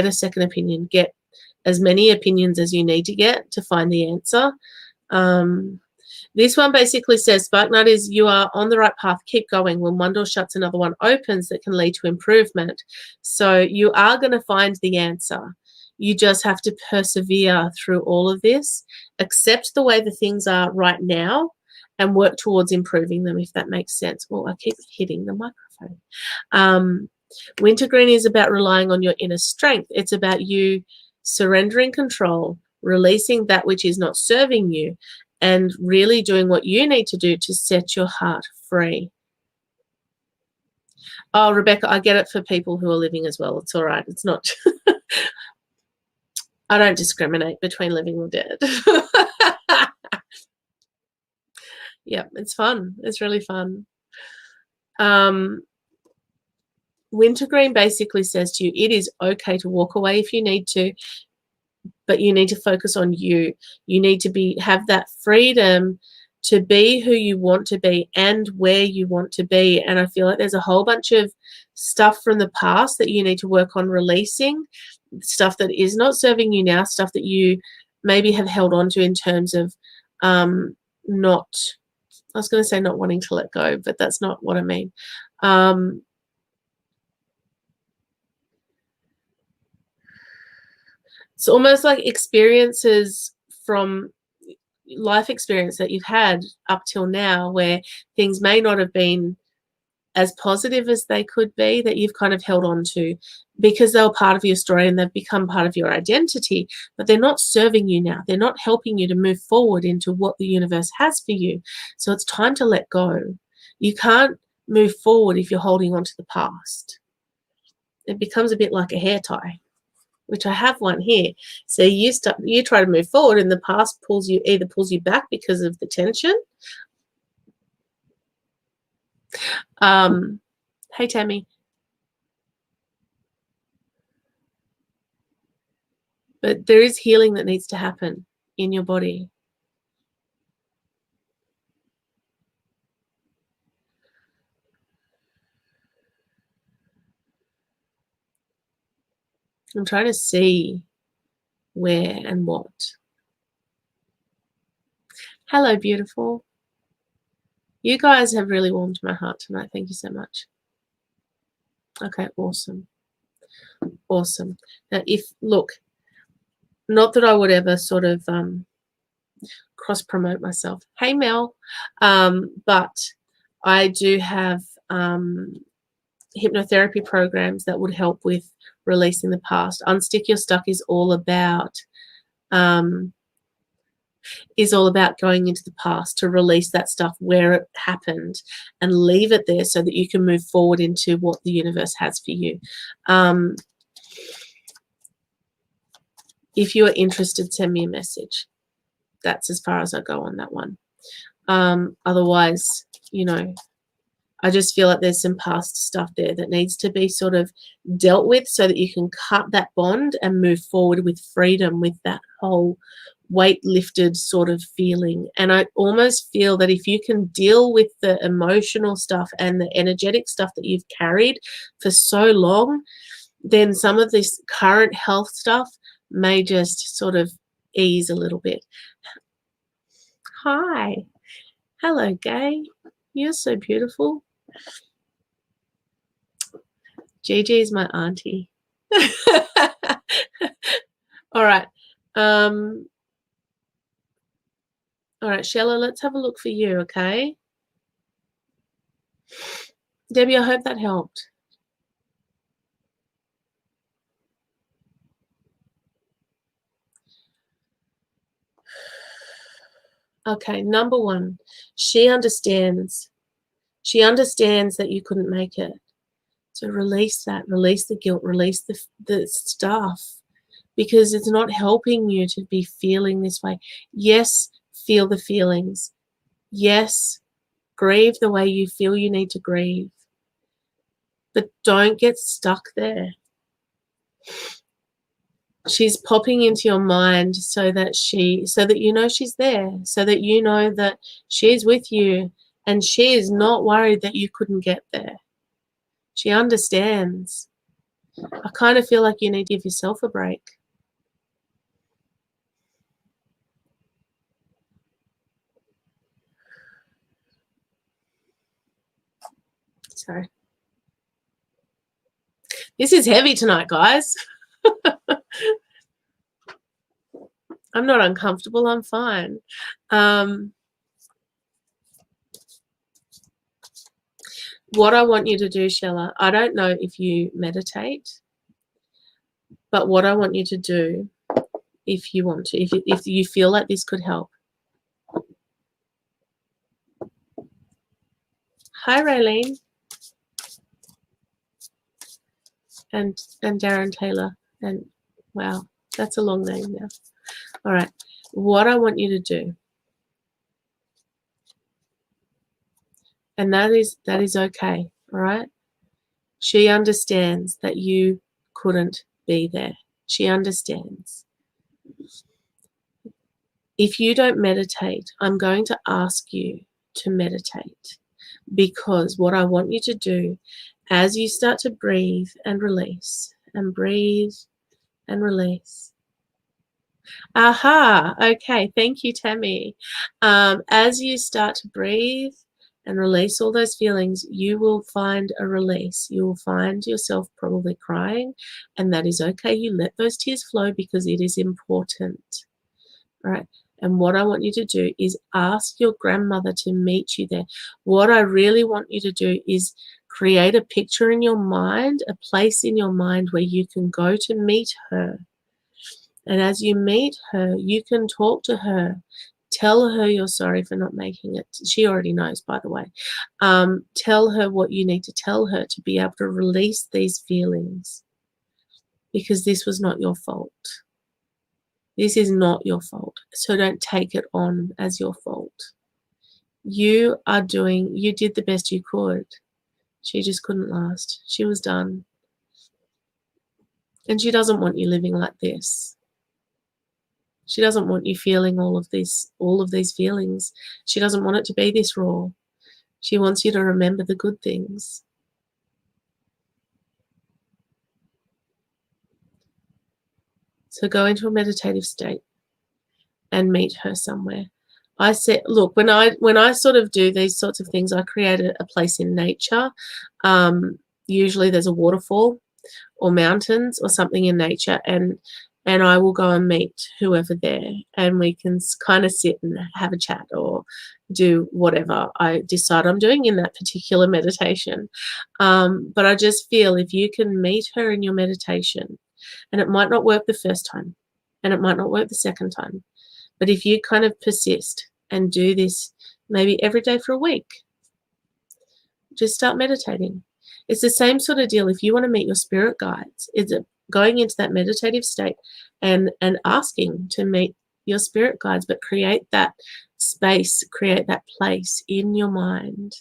a second opinion. Get as many opinions as you need to get to find the answer. This one basically says, spikenard is you are on the right path. Keep going. When one door shuts, another one opens that can lead to improvement. So you are going to find the answer. You just have to persevere through all of this, accept the way the things are right now, and work towards improving them, if that makes sense. Well, I keep hitting the microphone. Wintergreen is about relying on your inner strength. It's about you surrendering control, releasing that which is not serving you, and really doing what you need to do to set your heart free. Oh, Rebecca, I get it for people who are living as well. It's all right. It's not... I don't discriminate between living or dead. Yeah, it's fun. It's really fun. Wintergreen basically says to you, it is okay to walk away if you need to, but you need to focus on you. You need to have that freedom to be who you want to be and where you want to be. And I feel like there's a whole bunch of stuff from the past that you need to work on releasing, stuff that is not serving you now, stuff that you maybe have held on to in terms of not wanting to let go, but that's not what I mean. It's almost like experiences from life experience that you've had up till now where things may not have been as positive as they could be that you've kind of held on to because they were part of your story and they've become part of your identity, but they're not serving you now. They're not helping you to move forward into what the universe has for you. So it's time to let go. You can't move forward if you're holding on to the past. It becomes a bit like a hair tie, which I have one here. So you try to move forward and the past either pulls you back because of the tension. Hey, Tammy. But there is healing that needs to happen in your body. I'm trying to see where and what. Hello, beautiful. You guys have really warmed my heart tonight. Thank you so much. Okay, awesome. Awesome. Now, look, not that I would ever sort of cross-promote myself. Hey, Mel. But I do have hypnotherapy programs that would help with releasing the past. Unstick Your Stuck is all about going into the past to release that stuff where it happened and leave it there so that you can move forward into what the universe has for you. If you are interested, send me a message. That's as far as I go on that one. Otherwise, I just feel like there's some past stuff there that needs to be sort of dealt with so that you can cut that bond and move forward with freedom, with that whole weight lifted sort of feeling. And I almost feel that if you can deal with the emotional stuff and the energetic stuff that you've carried for so long, then some of this current health stuff may just sort of ease a little bit. Hi. Hello, Gay. You're so beautiful. Gigi is my auntie. All right. All right, Shella, let's have a look for you, okay? Debbie, I hope that helped. Okay, number one, she understands. She understands that you couldn't make it. So release that, release the guilt, release the stuff, because it's not helping you to be feeling this way. Yes, feel the feelings. Yes, grieve the way you feel you need to grieve. But don't get stuck there. She's popping into your mind so that you know she's there, so that you know that she's with you and she is not worried that you couldn't get there. She understands. I kind of feel like you need to give yourself a break. Sorry. This is heavy tonight, guys. I'm not uncomfortable. I'm fine. What I want you to do, Shella, I don't know if you meditate, but what I want you to do, if you want to, if you feel like this could help. Hi, Raylene. And Darren Taylor. And wow, that's a long name now. All right. What I want you to do, and that is okay, all right? She understands that you couldn't be there. She understands. If you don't meditate, I'm going to ask you to meditate, because what I want you to do as you start to breathe and release and breathe and release. Aha, okay, thank you, Tammy. As you start to breathe and release all those feelings, you will find a release. You will find yourself probably crying, and that is okay. You let those tears flow because it is important. All right. And what I want you to do is ask your grandmother to meet you there. What I really want you to do is create a picture in your mind, a place in your mind where you can go to meet her. And as you meet her, you can talk to her. Tell her you're sorry for not making it. She already knows, by the way. Tell her what you need to tell her to be able to release these feelings, because this was not your fault. This is not your fault. So don't take it on as your fault. You did the best you could. She just couldn't last. She was done. And she doesn't want you living like this. She doesn't want you feeling all of these feelings. She doesn't want it to be this raw. She wants you to remember the good things. So go into a meditative state and meet her somewhere. I said, look, when I sort of do these sorts of things, I create a place in nature. Usually there's a waterfall or mountains or something in nature, and I will go and meet whoever there, and we can kind of sit and have a chat or do whatever I decide I'm doing in that particular meditation. But I just feel if you can meet her in your meditation, and it might not work the first time, and it might not work the second time, but if you kind of persist and do this maybe every day for a week, just start meditating. It's the same sort of deal if you want to meet your spirit guides. Is it going into that meditative state and asking to meet your spirit guides, but create that space, create that place in your mind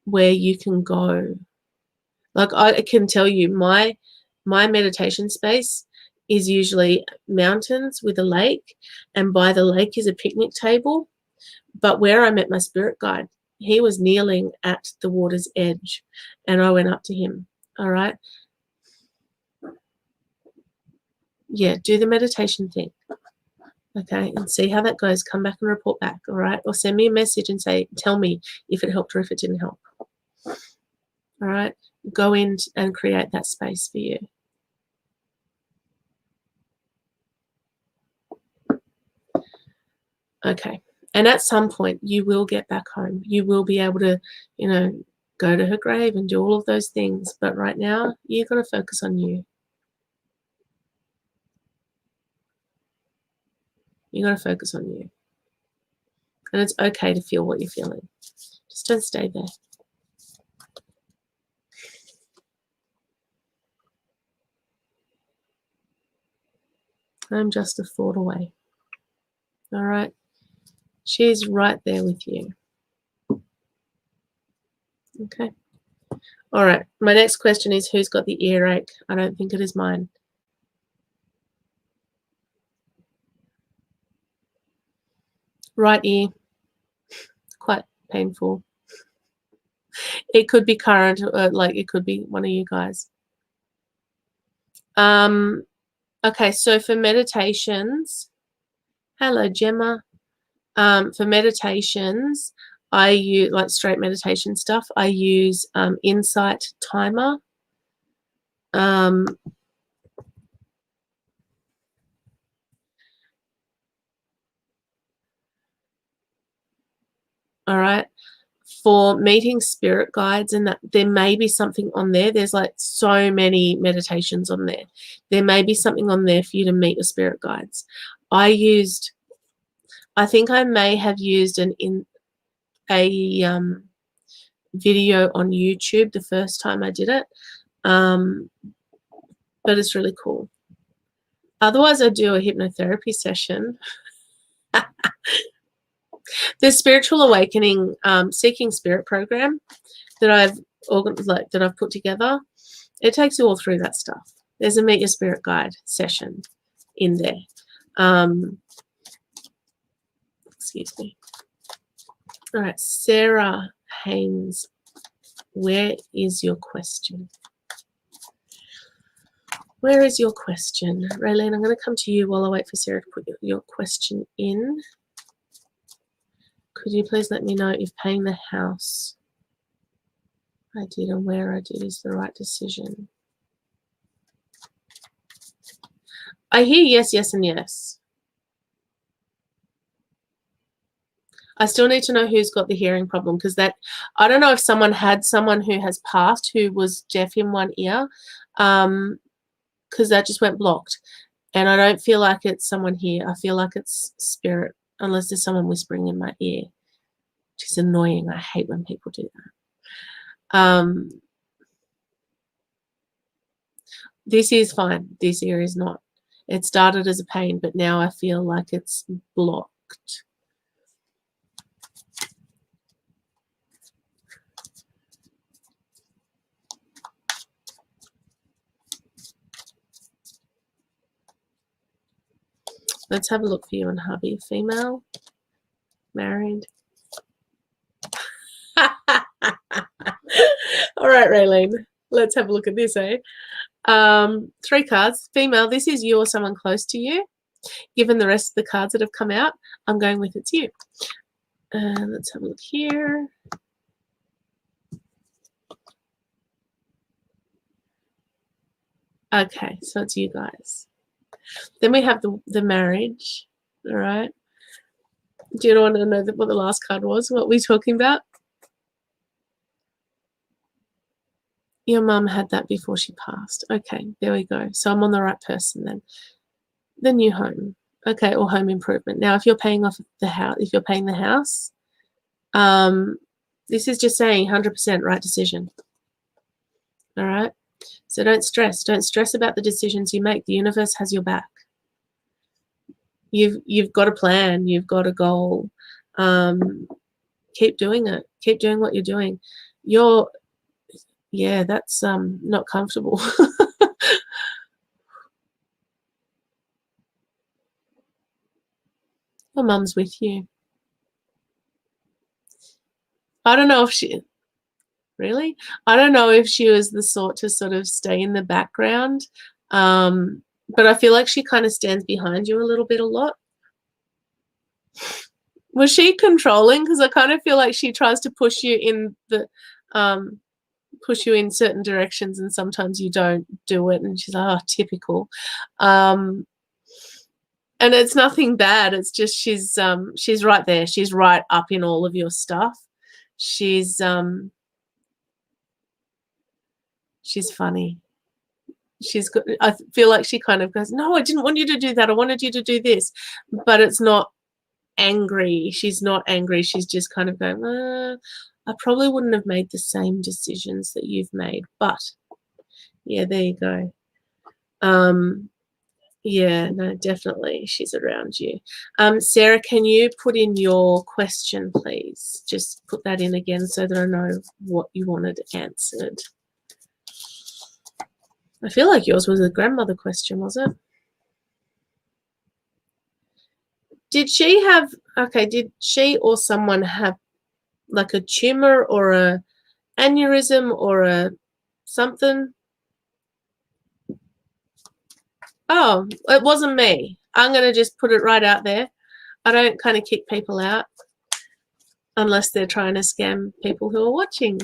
where you can go. Like I can tell you, my meditation space is usually mountains with a lake, and by the lake is a picnic table. But where I met my spirit guide, he was kneeling at the water's edge, and I went up to him. All right. Yeah, do the meditation thing. Okay, and see how that goes. Come back and report back, all right? Or send me a message and say, tell me if it helped or if it didn't help. All right, go in and create that space for you. Okay, and at some point you will get back home. You will be able to, go to her grave and do all of those things. But right now, you've got to focus on you. You got to focus on you. And it's okay to feel what you're feeling. Just don't stay there. I'm just a thought away. All right? She's right there with you. Okay. All right. My next question is, who's got the earache? I don't think it is mine. Right ear. Quite painful. It could be current, like it could be one of you guys. Okay, so for meditations, hello Gemma. For meditations, I use, like straight meditation stuff, I use Insight Timer. All right. For meeting spirit guides, and that there may be something on there. There's like so many meditations on there. There may be something on there for you to meet your spirit guides. I think I may have used a video on YouTube the first time I did it, but it's really cool. Otherwise, I do a hypnotherapy session. The Spiritual Awakening Seeking Spirit program that I've put together, it takes you all through that stuff. There's a Meet Your Spirit Guide session in there. Excuse me. All right, Sarah Haynes, where is your question? Where is your question? Raylene, I'm going to come to you while I wait for Sarah to put your question in. Could you please let me know if paying the house I did and where I did is the right decision? I hear yes, yes, and yes. I still need to know who's got the hearing problem, because that, I don't know if someone had someone who has passed who was deaf in one ear, because that just went blocked. And I don't feel like it's someone here. I feel like it's spirit, unless there's someone whispering in my ear, which is annoying. I hate when people do that. This is fine. This ear is not. It started as a pain, but now I feel like it's blocked. Let's have a look for you and hubby. Female, married. All right, Raylene, let's have a look at this, eh? 3 cards. Female, this is you or someone close to you. Given the rest of the cards that have come out, I'm going with it's you. Let's have a look here. Okay, so it's you guys. Then we have the marriage. All right. Do you want to know what the last card was? What we're talking about? Your mum had that before she passed. Okay, there we go. So I'm on the right person then. The new home. Okay, or home improvement. Now, if you're paying off the house, if you're paying the house, this is just saying 100% right decision. All right. So don't stress. Don't stress about the decisions you make. The universe has your back. You've got a plan. You've got a goal. Keep doing it. Keep doing what you're doing. Yeah, that's not comfortable. Your mum's with you. I don't know if she... Really? I don't know if she was the sort to sort of stay in the background, but I feel like she kind of stands behind you a lot. Was she controlling? Because I kind of feel like she tries to push you in certain directions, and sometimes you don't do it, and she's like, oh, typical. And it's nothing bad. It's just she's right there. She's right up in all of your stuff. She's funny. She's good. I feel like she kind of goes, no, I didn't want you to do that. I wanted you to do this. But it's not angry. She's not angry. She's just kind of going, I probably wouldn't have made the same decisions that you've made. But, yeah, there you go. Yeah, no, definitely she's around you. Sarah, can you put in your question, please? Just put that in again so that I know what you wanted answered. I feel like yours was a grandmother question, was it? Did she have, okay, did she or someone have like a tumor or a aneurysm or a something? Oh, it wasn't me. I'm going to just put it right out there. I don't kind of kick people out unless they're trying to scam people who are watching.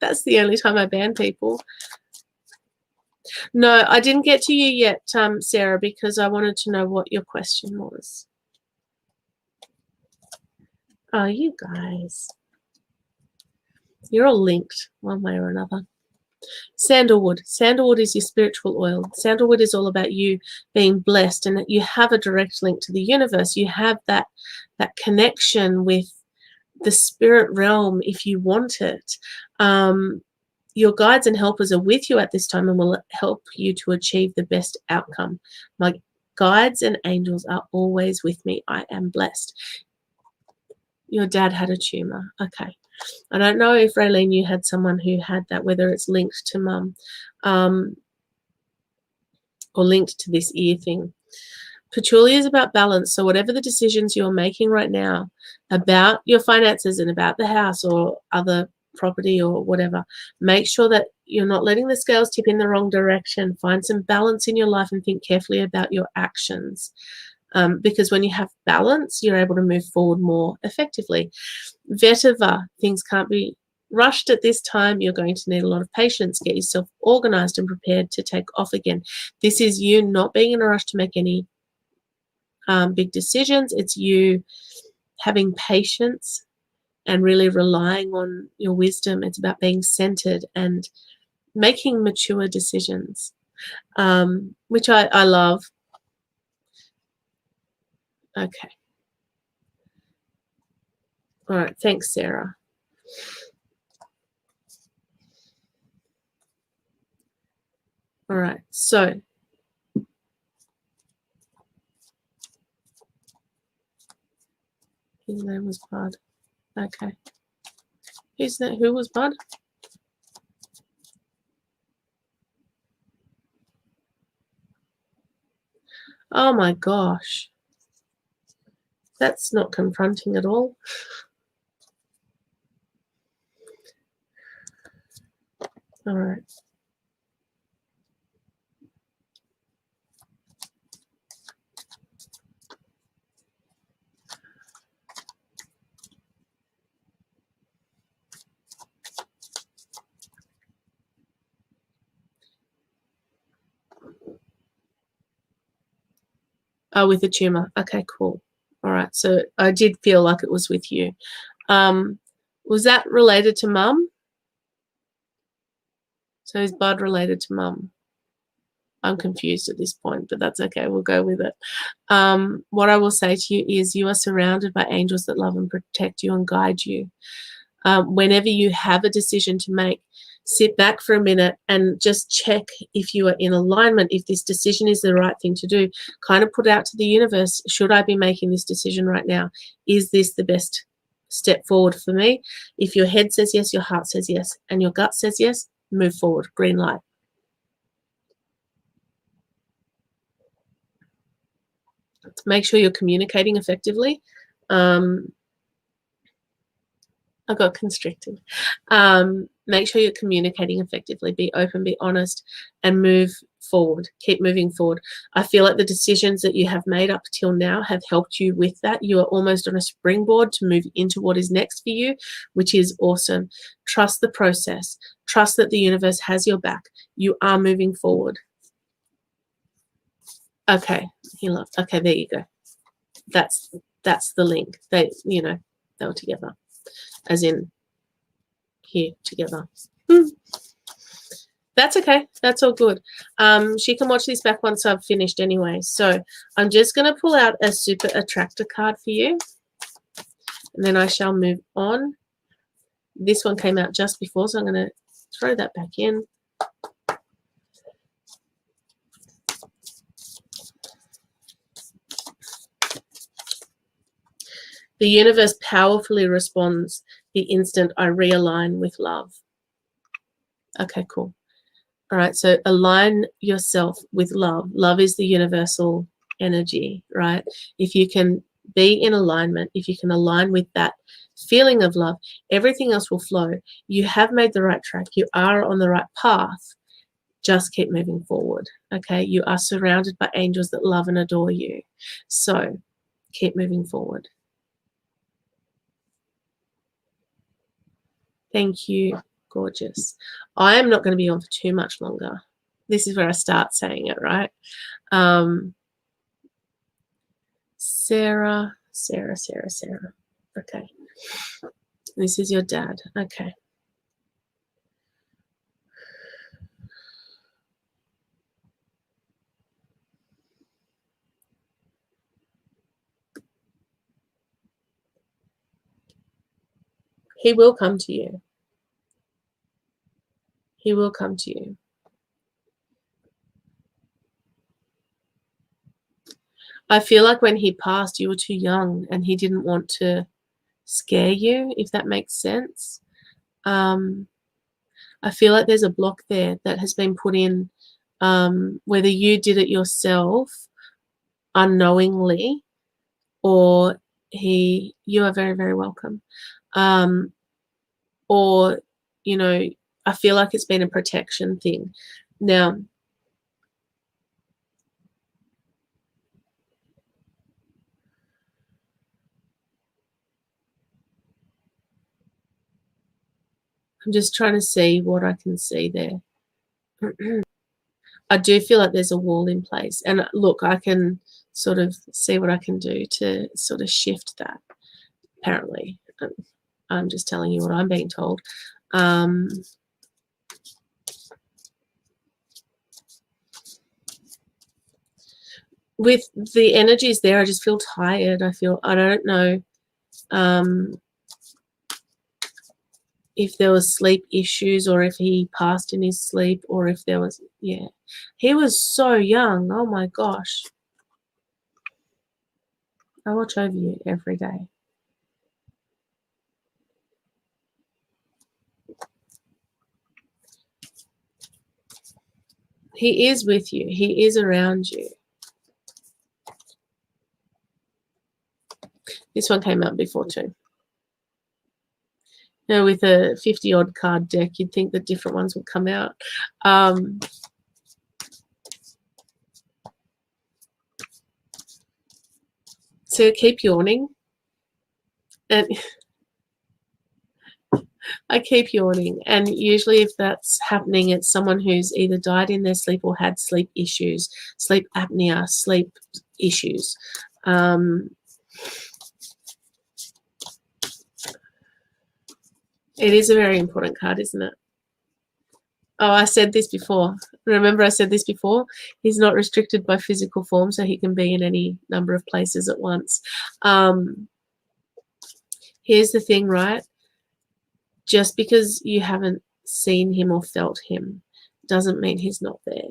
That's the only time I ban people. No, I didn't get to you yet, Sarah, because I wanted to know what your question was. Oh, you guys. You're all linked one way or another. Sandalwood. Sandalwood is your spiritual oil. Sandalwood is all about you being blessed, and that you have a direct link to the universe. You have that connection with the spirit realm if you want it. Your guides and helpers are with you at this time and will help you to achieve the best outcome. My guides and angels are always with me. I am blessed. Your dad had a tumor. Okay. I don't know if, Raylene, you had someone who had that, whether it's linked to mum or linked to this ear thing. Patchouli is about balance. So whatever the decisions you're making right now about your finances and about the house or other property or whatever, make sure that you're not letting the scales tip in the wrong direction. Find some balance in your life and think carefully about your actions. Because when you have balance, you're able to move forward more effectively. Vetiver, things can't be rushed at this time. You're going to need a lot of patience. Get yourself organized and prepared to take off again. This is you not being in a rush to make any big decisions. It's you having patience and really relying on your wisdom. It's about being centered and making mature decisions, which I love. Okay. All right. Thanks, Sarah. All right. So his name was Bud. Okay. Who was Bud? Oh my gosh. That's not confronting at all. All right. Oh, with the tumor. Okay, cool. All right. So I did feel like it was with you. Was that related to mum? So is Bud related to mum? I'm confused at this point, but that's okay. We'll go with it. What I will say to you is you are surrounded by angels that love and protect you and guide you. Whenever you have a decision to make, sit back for a minute and just check if you are in alignment, if this decision is the right thing to do. Kind of put out to the universe, should I be making this decision right now? Is this the best step forward for me? If your head says yes, your heart says yes, and your gut says yes, move forward. Green light. Make sure you're communicating effectively. I got constricted. Make sure you're communicating effectively. Be open, be honest, and move forward. Keep moving forward. I feel like the decisions that you have made up till now have helped you with that. You are almost on a springboard to move into what is next for you, which is awesome. Trust the process. Trust that the universe has your back. You are moving forward. Okay, okay, there you go. That's the link. They were together, as in here together. That's okay. That's all good. She can watch this back once I've finished anyway. So I'm just going to pull out a super attractor card for you, and then I shall move on. This one came out just before, so I'm going to throw that back in. The universe powerfully responds the instant I realign with love. Okay, cool. All right, so align yourself with love. Love is the universal energy, right? If you can be in alignment, if you can align with that feeling of love, everything else will flow. You have made the right track. You are on the right path. Just keep moving forward, okay? You are surrounded by angels that love and adore you. So keep moving forward. Thank you. Gorgeous. I am not going to be on for too much longer. This is where I start saying it, right? Sarah. Okay. This is your dad. Okay. He will come to you. He will come to you. I feel like when he passed, you were too young and he didn't want to scare you, if that makes sense. I feel like there's a block there that has been put in, whether you did it yourself unknowingly or you are very, very welcome. Or, I feel like it's been a protection thing. Now, I'm just trying to see what I can see there. I do feel like there's a wall in place. And look, I can sort of see what I can do to sort of shift that. apparently. I'm just telling you what I'm being told. With the energies there, I just feel tired. I don't know if there was sleep issues or if he passed in his sleep or if there was, yeah. He was so young. Oh my gosh. I watch over you every day. He is with you. He is around you. This one came out before too. You know, with a 50-odd card deck, you'd think that different ones would come out. So keep yawning. And I keep yawning. And usually if that's happening, it's someone who's either died in their sleep or had sleep issues, sleep apnea, sleep issues. It is a very important card, isn't it? Oh, I said this before. Remember I said this before? He's not restricted by physical form, so he can be in any number of places at once. Here's the thing, right? Just because you haven't seen him or felt him doesn't mean he's not there.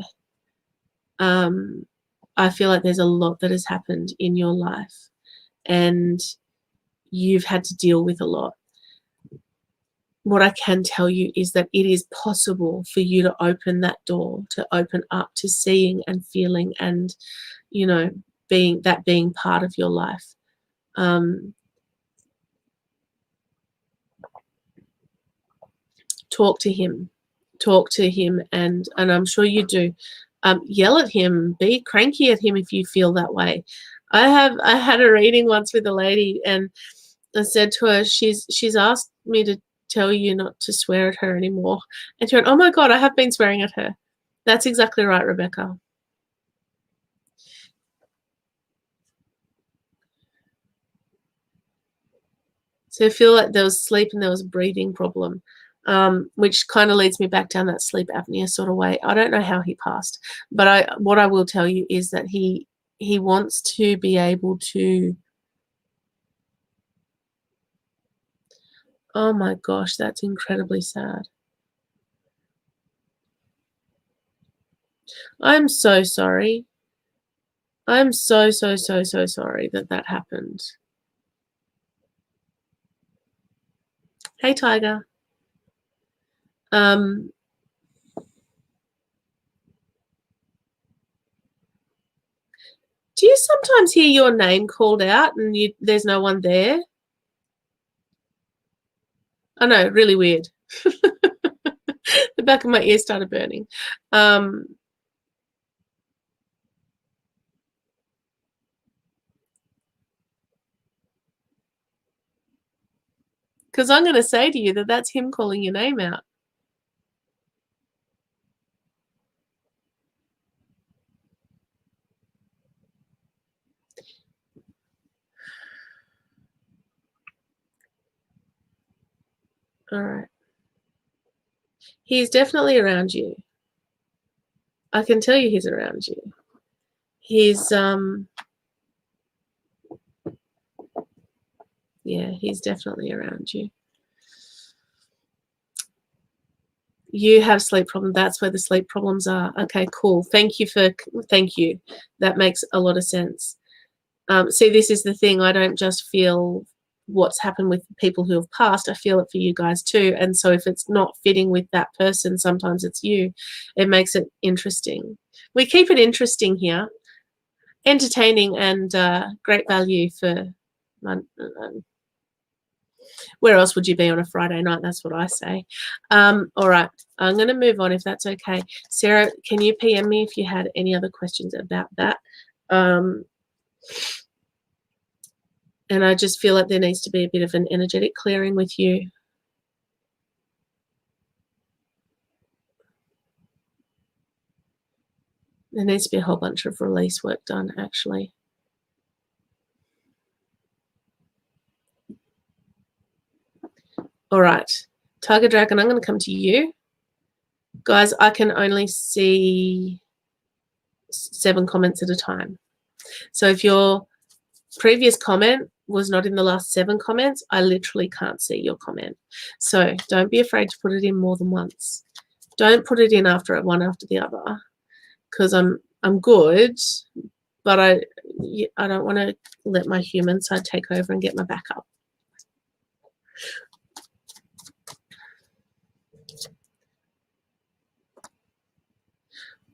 I feel like there's a lot that has happened in your life and you've had to deal with a lot. What I can tell you is that it is possible for you to open that door, to open up to seeing and feeling and, you know, being part of your life. Talk to him, and I'm sure you do. Yell at him, be cranky at him if you feel that way. I had a reading once with a lady and I said to her, she's asked me to tell you not to swear at her anymore. And she went, oh my God, I have been swearing at her. That's exactly right, Rebecca. So I feel like there was sleep and there was a breathing problem, which kind of leads me back down that sleep apnea sort of way. I don't know how he passed, but what I will tell you is that he wants to be able to. Oh my gosh, that's incredibly sad. I'm so sorry. I'm so sorry that happened. Hey, Tiger. Do you sometimes hear your name called out and there's no one there? I know, really weird. The back of my ear started burning. Because I'm going to say to you that that's him calling your name out. All right. He's definitely around you. I can tell you he's around you. He's, yeah, he's definitely around you. You have sleep problems. That's where the sleep problems are. Okay, cool. Thank you. That makes a lot of sense. See, this is the thing. I don't just feel what's happened with people who have passed. I feel it for you guys too. And so if it's not fitting with that person, sometimes it's you. It makes it interesting. We keep it interesting here. Entertaining and great value for where else would you be on a Friday night? That's what I say. All right, I'm going to move on if that's okay. Sarah, can you PM me if you had any other questions about that? And I just feel like there needs to be a bit of an energetic clearing with you. There needs to be a whole bunch of release work done, actually. All right. Tiger Dragon, I'm going to come to you. Guys, I can only see 7 comments at a time. So if your previous comment was not in the last 7 comments, I literally can't see your comment. So don't be afraid to put it in more than once. Don't put it in one after the other, because I'm good, but I don't want to let my human side take over and get my back up.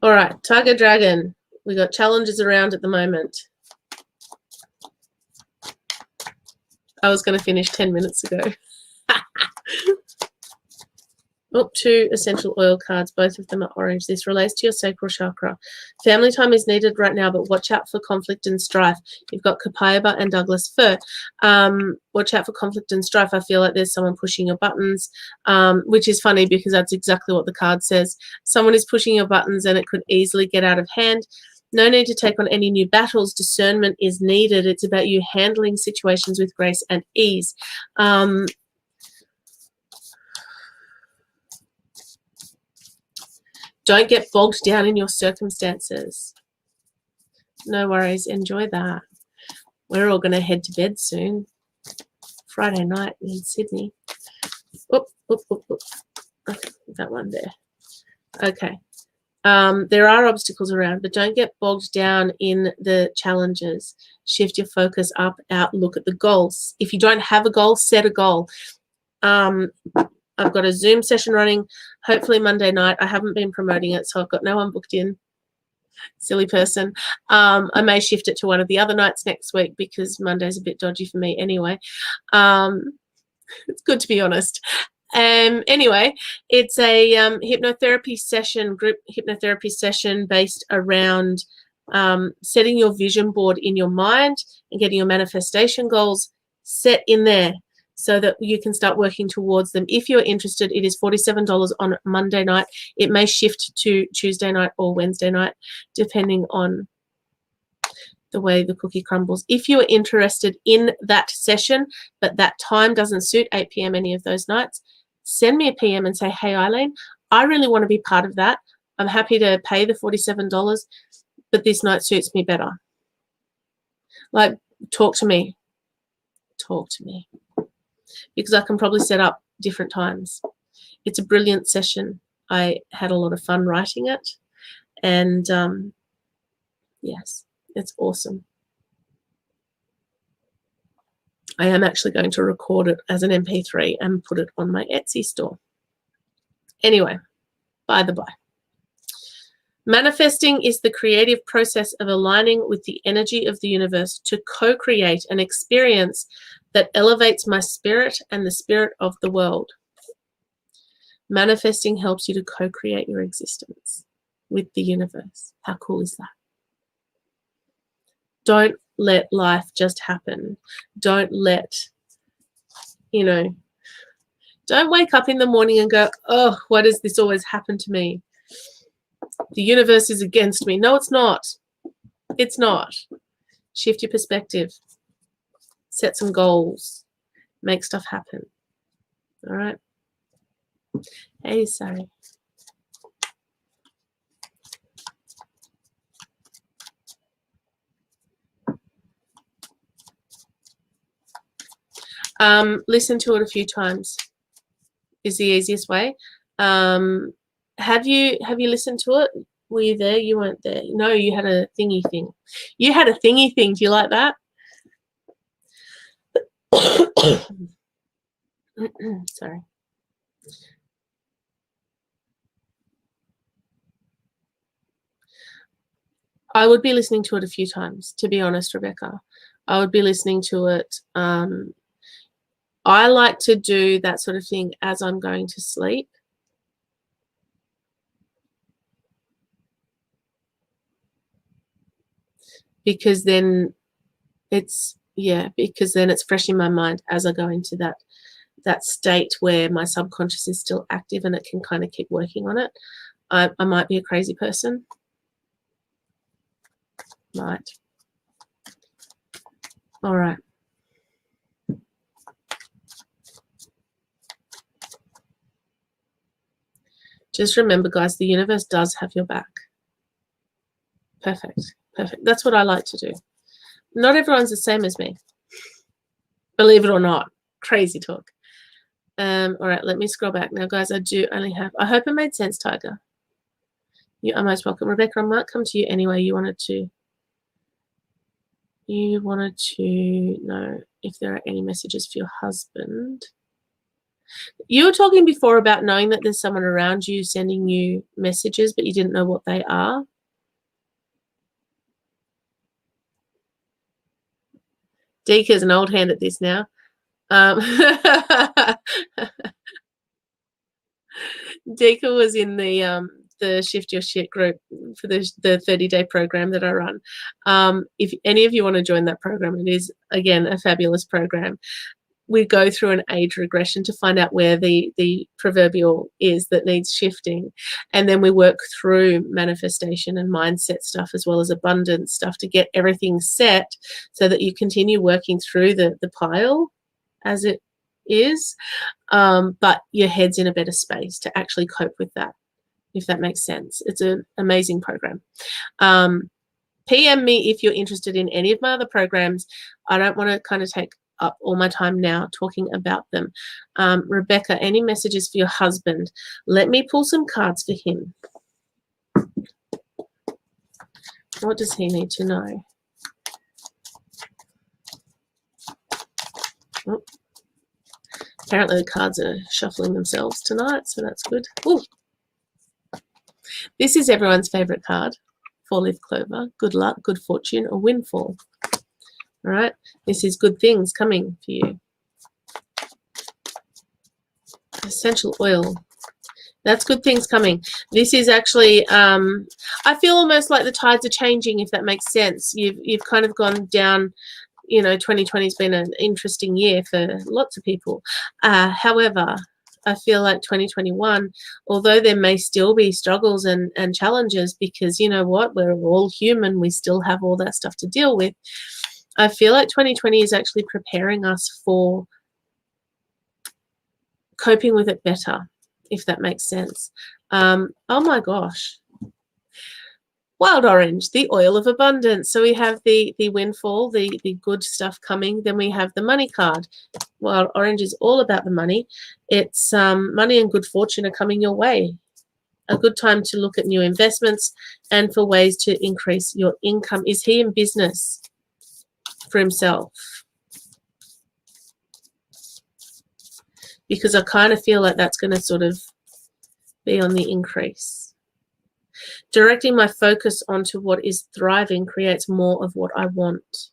All right, Tiger Dragon. We got challenges around at the moment. I was going to finish 10 minutes ago. Oh, 2 essential oil cards. Both of them are orange. This relates to your sacral chakra. Family time is needed right now, but watch out for conflict and strife. You've got Copaiba and Douglas Fir. Watch out for conflict and strife. I feel like there's someone pushing your buttons, which is funny because that's exactly what the card says. Someone is pushing your buttons and it could easily get out of hand. No need to take on any new battles. Discernment is needed. It's about you handling situations with grace and ease. Don't get bogged down in your circumstances. No worries. Enjoy that. We're all going to head to bed soon. Friday night in Sydney. Oop, oop, oop, oop. Okay, that one there. Okay. There are obstacles around, but don't get bogged down in the challenges. Shift your focus up, out, look at the goals. If you don't have a goal, set a goal. I've got a Zoom session running, hopefully Monday night. I haven't been promoting it, so I've got no one booked in. Silly person. I may shift it to one of the other nights next week because Monday's a bit dodgy for me anyway. It's good to be honest. Anyway, it's a hypnotherapy session, group hypnotherapy session based around setting your vision board in your mind and getting your manifestation goals set in there, so that you can start working towards them. If you're interested, it is $47 on Monday night. It may shift to Tuesday night or Wednesday night, depending on the way the cookie crumbles. If you are interested in that session, but that time doesn't suit 8 p.m. any of those nights, send me a PM and say, hey, Eileen, I really want to be part of that. I'm happy to pay the $47, but this night suits me better. Like, talk to me. Talk to me. Because I can probably set up different times. It's a brilliant session. I had a lot of fun writing it. And yes, it's awesome. I am actually going to record it as an MP3 and put it on my Etsy store. Anyway, by the by. Manifesting is the creative process of aligning with the energy of the universe to co-create an experience that elevates my spirit and the spirit of the world. Manifesting helps you to co-create your existence with the universe. How cool is that? Don't let life just happen. Don't let, don't wake up in the morning and go, oh, why does this always happen to me? The universe is against me. No, it's not. It's not. Shift your perspective. Set some goals. Make stuff happen. All right. Hey, sorry. Listen to it a few times is the easiest way. Have you listened to it? Were you there? You weren't there. No, you had a thingy thing. You had a thingy thing. Do you like that? Sorry. I would be listening to it a few times, to be honest, Rebecca. I would be listening to it. I like to do that sort of thing as I'm going to sleep. Because then it's fresh in my mind as I go into that state where my subconscious is still active and it can kind of keep working on it. I might be a crazy person. Might. All right. Just remember, guys, the universe does have your back. Perfect. Perfect. That's what I like to do. Not everyone's the same as me. Believe it or not. Crazy talk. All right, let me scroll back. Now, guys, I do only have... I hope it made sense, Tiger. You are most welcome. Rebecca, I might come to you anyway. You wanted to know if there are any messages for your husband. You were talking before about knowing that there's someone around you sending you messages, but you didn't know what they are. Deeka's an old hand at this now. Deeka was in the Shift Your Shit group for the 30-day program that I run. If any of you want to join that program, it is, again, a fabulous program. We go through an age regression to find out where the proverbial is that needs shifting. And then we work through manifestation and mindset stuff as well as abundance stuff to get everything set so that you continue working through the pile as it is, but your head's in a better space to actually cope with that, if that makes sense. It's an amazing program. PM me if you're interested in any of my other programs. I don't want to kind of take up all my time now talking about them. Rebecca, any messages for your husband? Let me pull some cards for him. What does he need to know? Oh. Apparently the cards are shuffling themselves tonight, so that's good. Ooh. This is everyone's favorite card. Four-leaf clover. Good luck, good fortune, or windfall. All right, this is good things coming for you. Essential oil. That's good things coming. This is actually, I feel almost like the tides are changing, if that makes sense. You've kind of gone down, you know, 2020 has been an interesting year for lots of people. However, I feel like 2021, although there may still be struggles and challenges, because you know what, we're all human, we still have all that stuff to deal with. I feel like 2020 is actually preparing us for coping with it better, if that makes sense. Oh my gosh. Wild orange, the oil of abundance. So we have the windfall, the good stuff coming. Then we have the money card. Wild orange is all about the money. It's money and good fortune are coming your way. A good time to look at new investments and for ways to increase your income. Is he in business for himself? Because I kind of feel like that's going to sort of be on the increase. Directing my focus onto what is thriving creates more of what I want.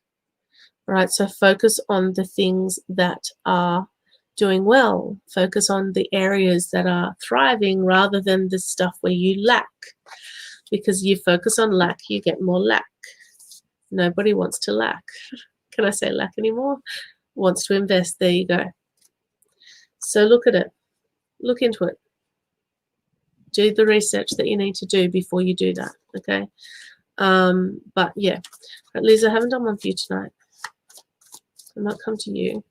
All right, so focus on the things that are doing well. Focus on the areas that are thriving rather than the stuff where you lack. Because you focus on lack, you get more lack. Nobody wants to lack. Can I say lack anymore? Wants to invest. There you go. So look at it. Look into it. Do the research that you need to do before you do that, okay? But yeah, right, Liz, I haven't done one for you tonight. I might come to you.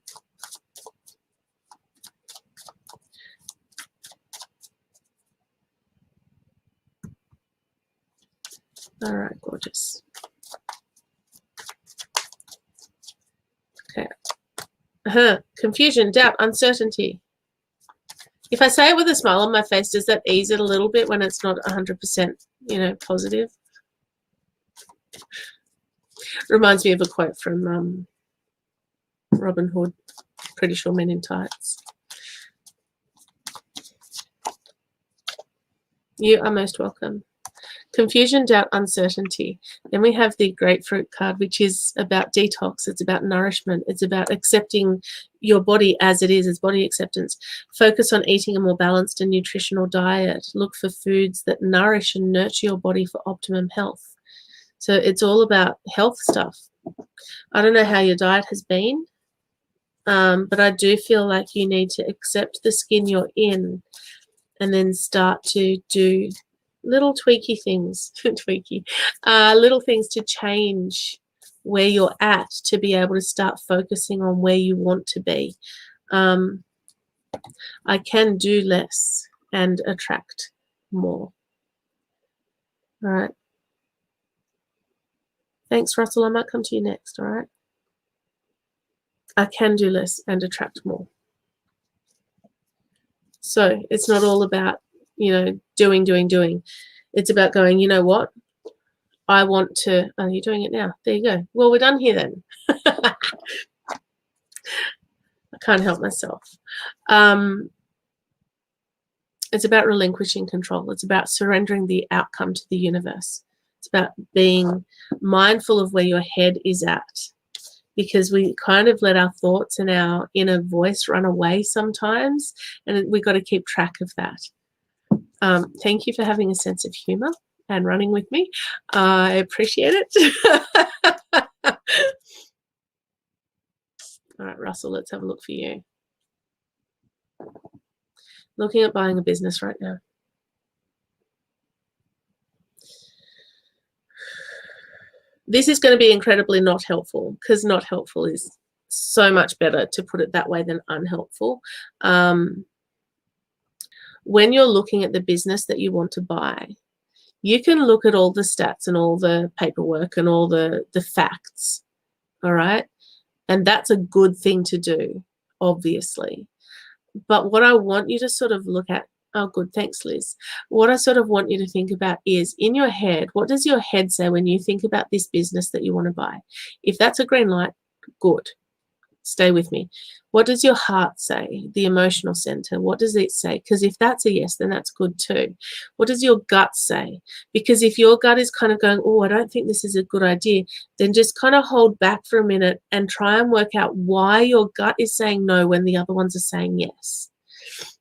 All right, gorgeous. Okay. Confusion, doubt, uncertainty. If I say it with a smile on my face, does that ease it a little bit when it's not 100%, you know, positive? Reminds me of a quote from Robin Hood, pretty sure Men in Tights. You are most welcome. Confusion, doubt, uncertainty. Then we have the grapefruit card, which is about detox. It's about nourishment. It's about accepting your body as it is. It's body acceptance. Focus on eating a more balanced and nutritional diet. Look for foods that nourish and nurture your body for optimum health. So it's all about health stuff. I don't know how your diet has been, but I do feel like you need to accept the skin you're in and then start to do little tweaky things, little things to change where you're at to be able to start focusing on where you want to be. I can do less and attract more. All right. Thanks, Russell. I might come to you next. All right. I can do less and attract more. So it's not all about, doing. It's about going, you know what? I want to, oh, you're doing it now. There you go. Well, we're done here then. I can't help myself. It's about relinquishing control. It's about surrendering the outcome to the universe. It's about being mindful of where your head is at, because we kind of let our thoughts and our inner voice run away sometimes, and we've got to keep track of that. Thank you for having a sense of humor and running with me. I appreciate it. All right, Russell, let's have a look for you. Looking at buying a business right now. This is going to be incredibly not helpful, because not helpful is so much better, to put it that way, than unhelpful. When you're looking at the business that you want to buy, you can look at all the stats and all the paperwork and all the facts, all right? And that's a good thing to do, obviously. But what I want you to sort of look at, oh, good, thanks, Liz. What I sort of want you to think about is, in your head, what does your head say when you think about this business that you want to buy? If that's a green light, good. Stay with me. What does your heart say? The emotional center, what does it say? Because if that's a yes, then that's good too. What does your gut say? Because if your gut is kind of going, oh, I don't think this is a good idea, then just kind of hold back for a minute and try and work out why your gut is saying no when the other ones are saying yes.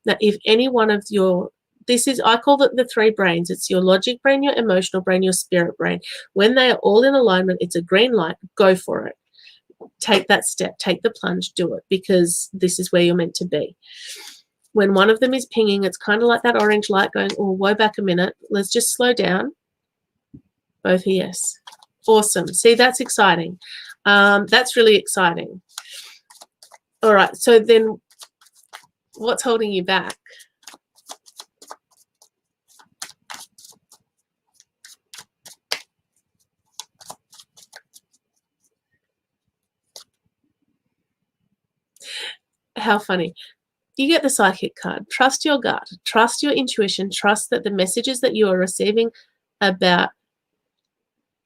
Now, if any one of your, I call it the three brains. It's your logic brain, your emotional brain, your spirit brain. When they are all in alignment, it's a green light. Go for it. Take that step, take the plunge, do it, because this is where you're meant to be. When one of them is pinging, it's kind of like that orange light going, oh, whoa, back a minute. Let's just slow down. Both are yes. Awesome. See, that's exciting. That's really exciting. All right. So then what's holding you back? How funny. You get the psychic card. Trust your gut. Trust your intuition. Trust that the messages that you are receiving about,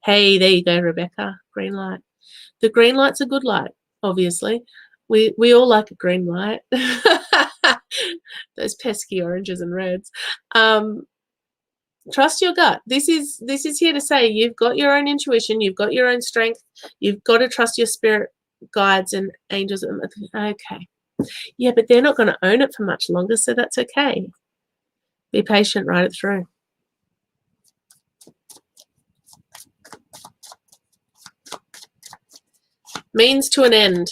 hey, there you go, Rebecca, green light. The green light's a good light, obviously. We all like a green light. Those pesky oranges and reds. Trust your gut. This is here to say you've got your own intuition. You've got your own strength. You've got to trust your spirit guides and angels. Okay. Yeah, but they're not going to own it for much longer, so that's okay. Be patient, ride it through. Means to an end.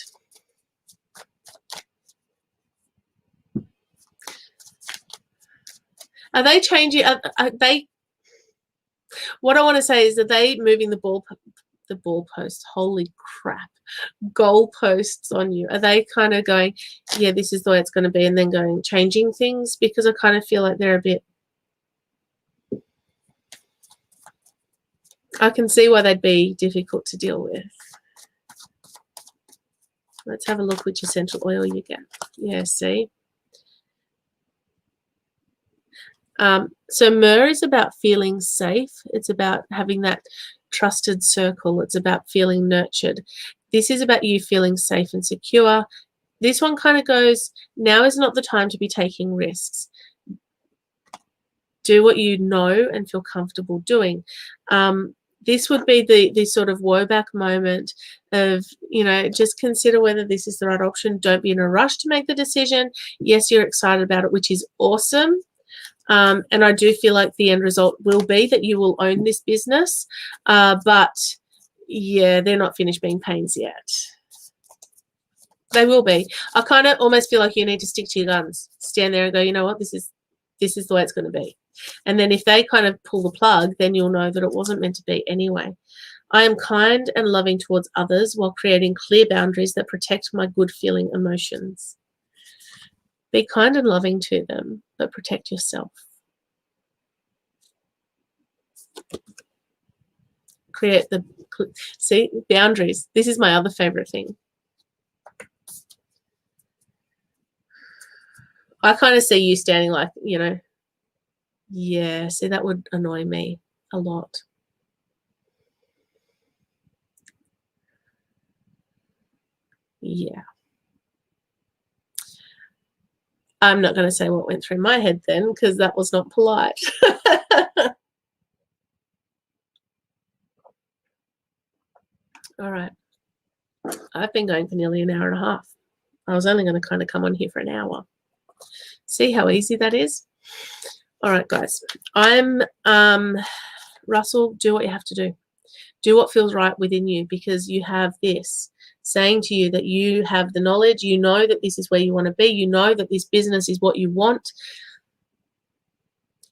Are they changing? Are they? What I want to say is, are they moving the goalposts? Holy crap! Goalposts on you. Are they kind of going, yeah, this is the way it's going to be, and then going changing things? Because I kind of feel like they're a bit. I can see why they'd be difficult to deal with. Let's have a look which essential oil you get. Yeah, see. So myrrh is about feeling safe. It's about having that trusted circle. It's about feeling nurtured. This is about you feeling safe and secure. This one kind of goes, now is not the time to be taking risks. Do what you know and feel comfortable doing. This would be the sort of woe back moment of, just consider whether this is the right option. Don't be in a rush to make the decision. Yes, you're excited about it, which is awesome. And I do feel like the end result will be that you will own this business. But, yeah, they're not finished being pains yet. They will be. I kind of almost feel like you need to stick to your guns. Stand there and go, you know what, this is the way it's going to be. And then if they kind of pull the plug, then you'll know that it wasn't meant to be anyway. I am kind and loving towards others while creating clear boundaries that protect my good feeling emotions. Be kind and loving to them, but protect yourself. Create the, see, boundaries. This is my other favorite thing. I kind of see you standing like, you know, yeah, see, that would annoy me a lot. Yeah. I'm not going to say what went through my head then, because that was not polite. All right. I've been going for nearly an hour and a half. I was only going to kind of come on here for an hour. See how easy that is? All right, guys. I'm Russell, do what you have to do. Do what feels right within you, because you have this saying to you that you have the knowledge, you know that this is where you want to be, you know that this business is what you want.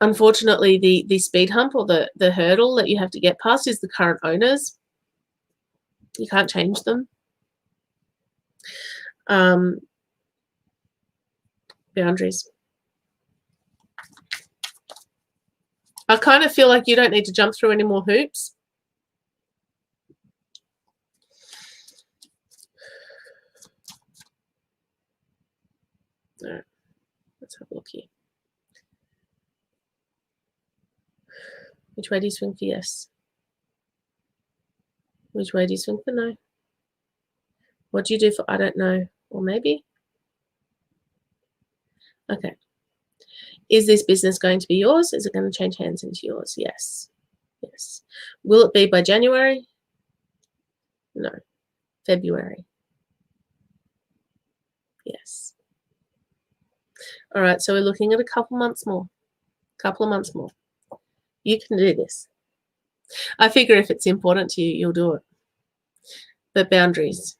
Unfortunately, the speed hump or the hurdle that you have to get past is the current owners. You can't change them. Boundaries. I kind of feel like you don't need to jump through any more hoops. All right, let's have a look here. Which way do you swing for yes? Which way do you swing for no? What do you do for I don't know? Or maybe? Okay. Is this business going to be yours? Is it going to change hands into yours? Yes. Yes. Will it be by January? No. February? Yes. All right, so we're looking at a couple months more. Couple of months more. You can do this. I figure if it's important to you, you'll do it. But boundaries.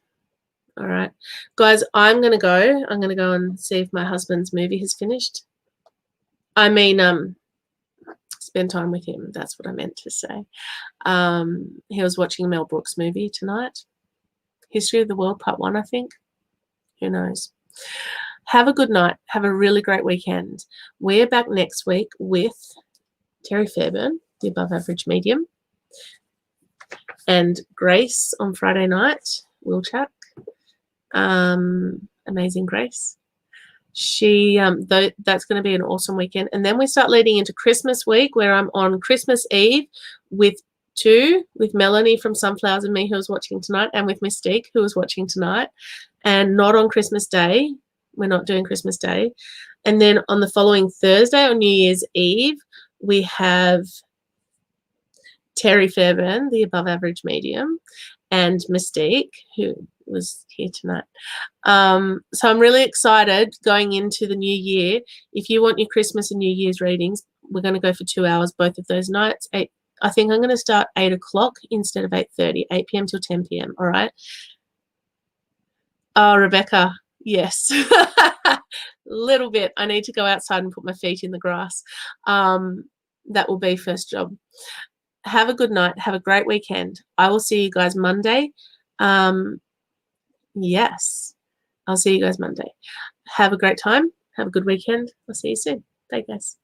All right. Guys, I'm going to go. I'm going to go and see if my husband's movie has finished. I mean, spend time with him. That's what I meant to say. He was watching Mel Brooks' movie tonight. History of the World, Part 1, I think. Who knows? Have a good night. Have a really great weekend. We're back next week with Terry Fairburn, the above average medium, and Grace on Friday night. We'll chat. Amazing Grace. That's going to be an awesome weekend. And then we start leading into Christmas week, where I'm on Christmas Eve with Melanie from Sunflowers and me, who was watching tonight, and with Mystique, who was watching tonight, and not on Christmas Day. We're not doing Christmas Day. And then on the following Thursday, on New Year's Eve, we have Terry Fairburn, the above average medium, and Mystique, who was here tonight. So I'm really excited going into the new year. If you want your Christmas and New Year's readings, we're going to go for 2 hours both of those nights. I think I'm going to start 8 o'clock instead of 8:30, 8 p.m. till 10 p.m. All right. Oh, Rebecca, yes. Little bit. I need to go outside and put my feet in the grass. That will be first job. Have a good night. Have a great weekend. I will see you guys Monday. Yes, I'll see you guys Monday. Have a great time. Have a good weekend. I'll see you soon. Bye, guys.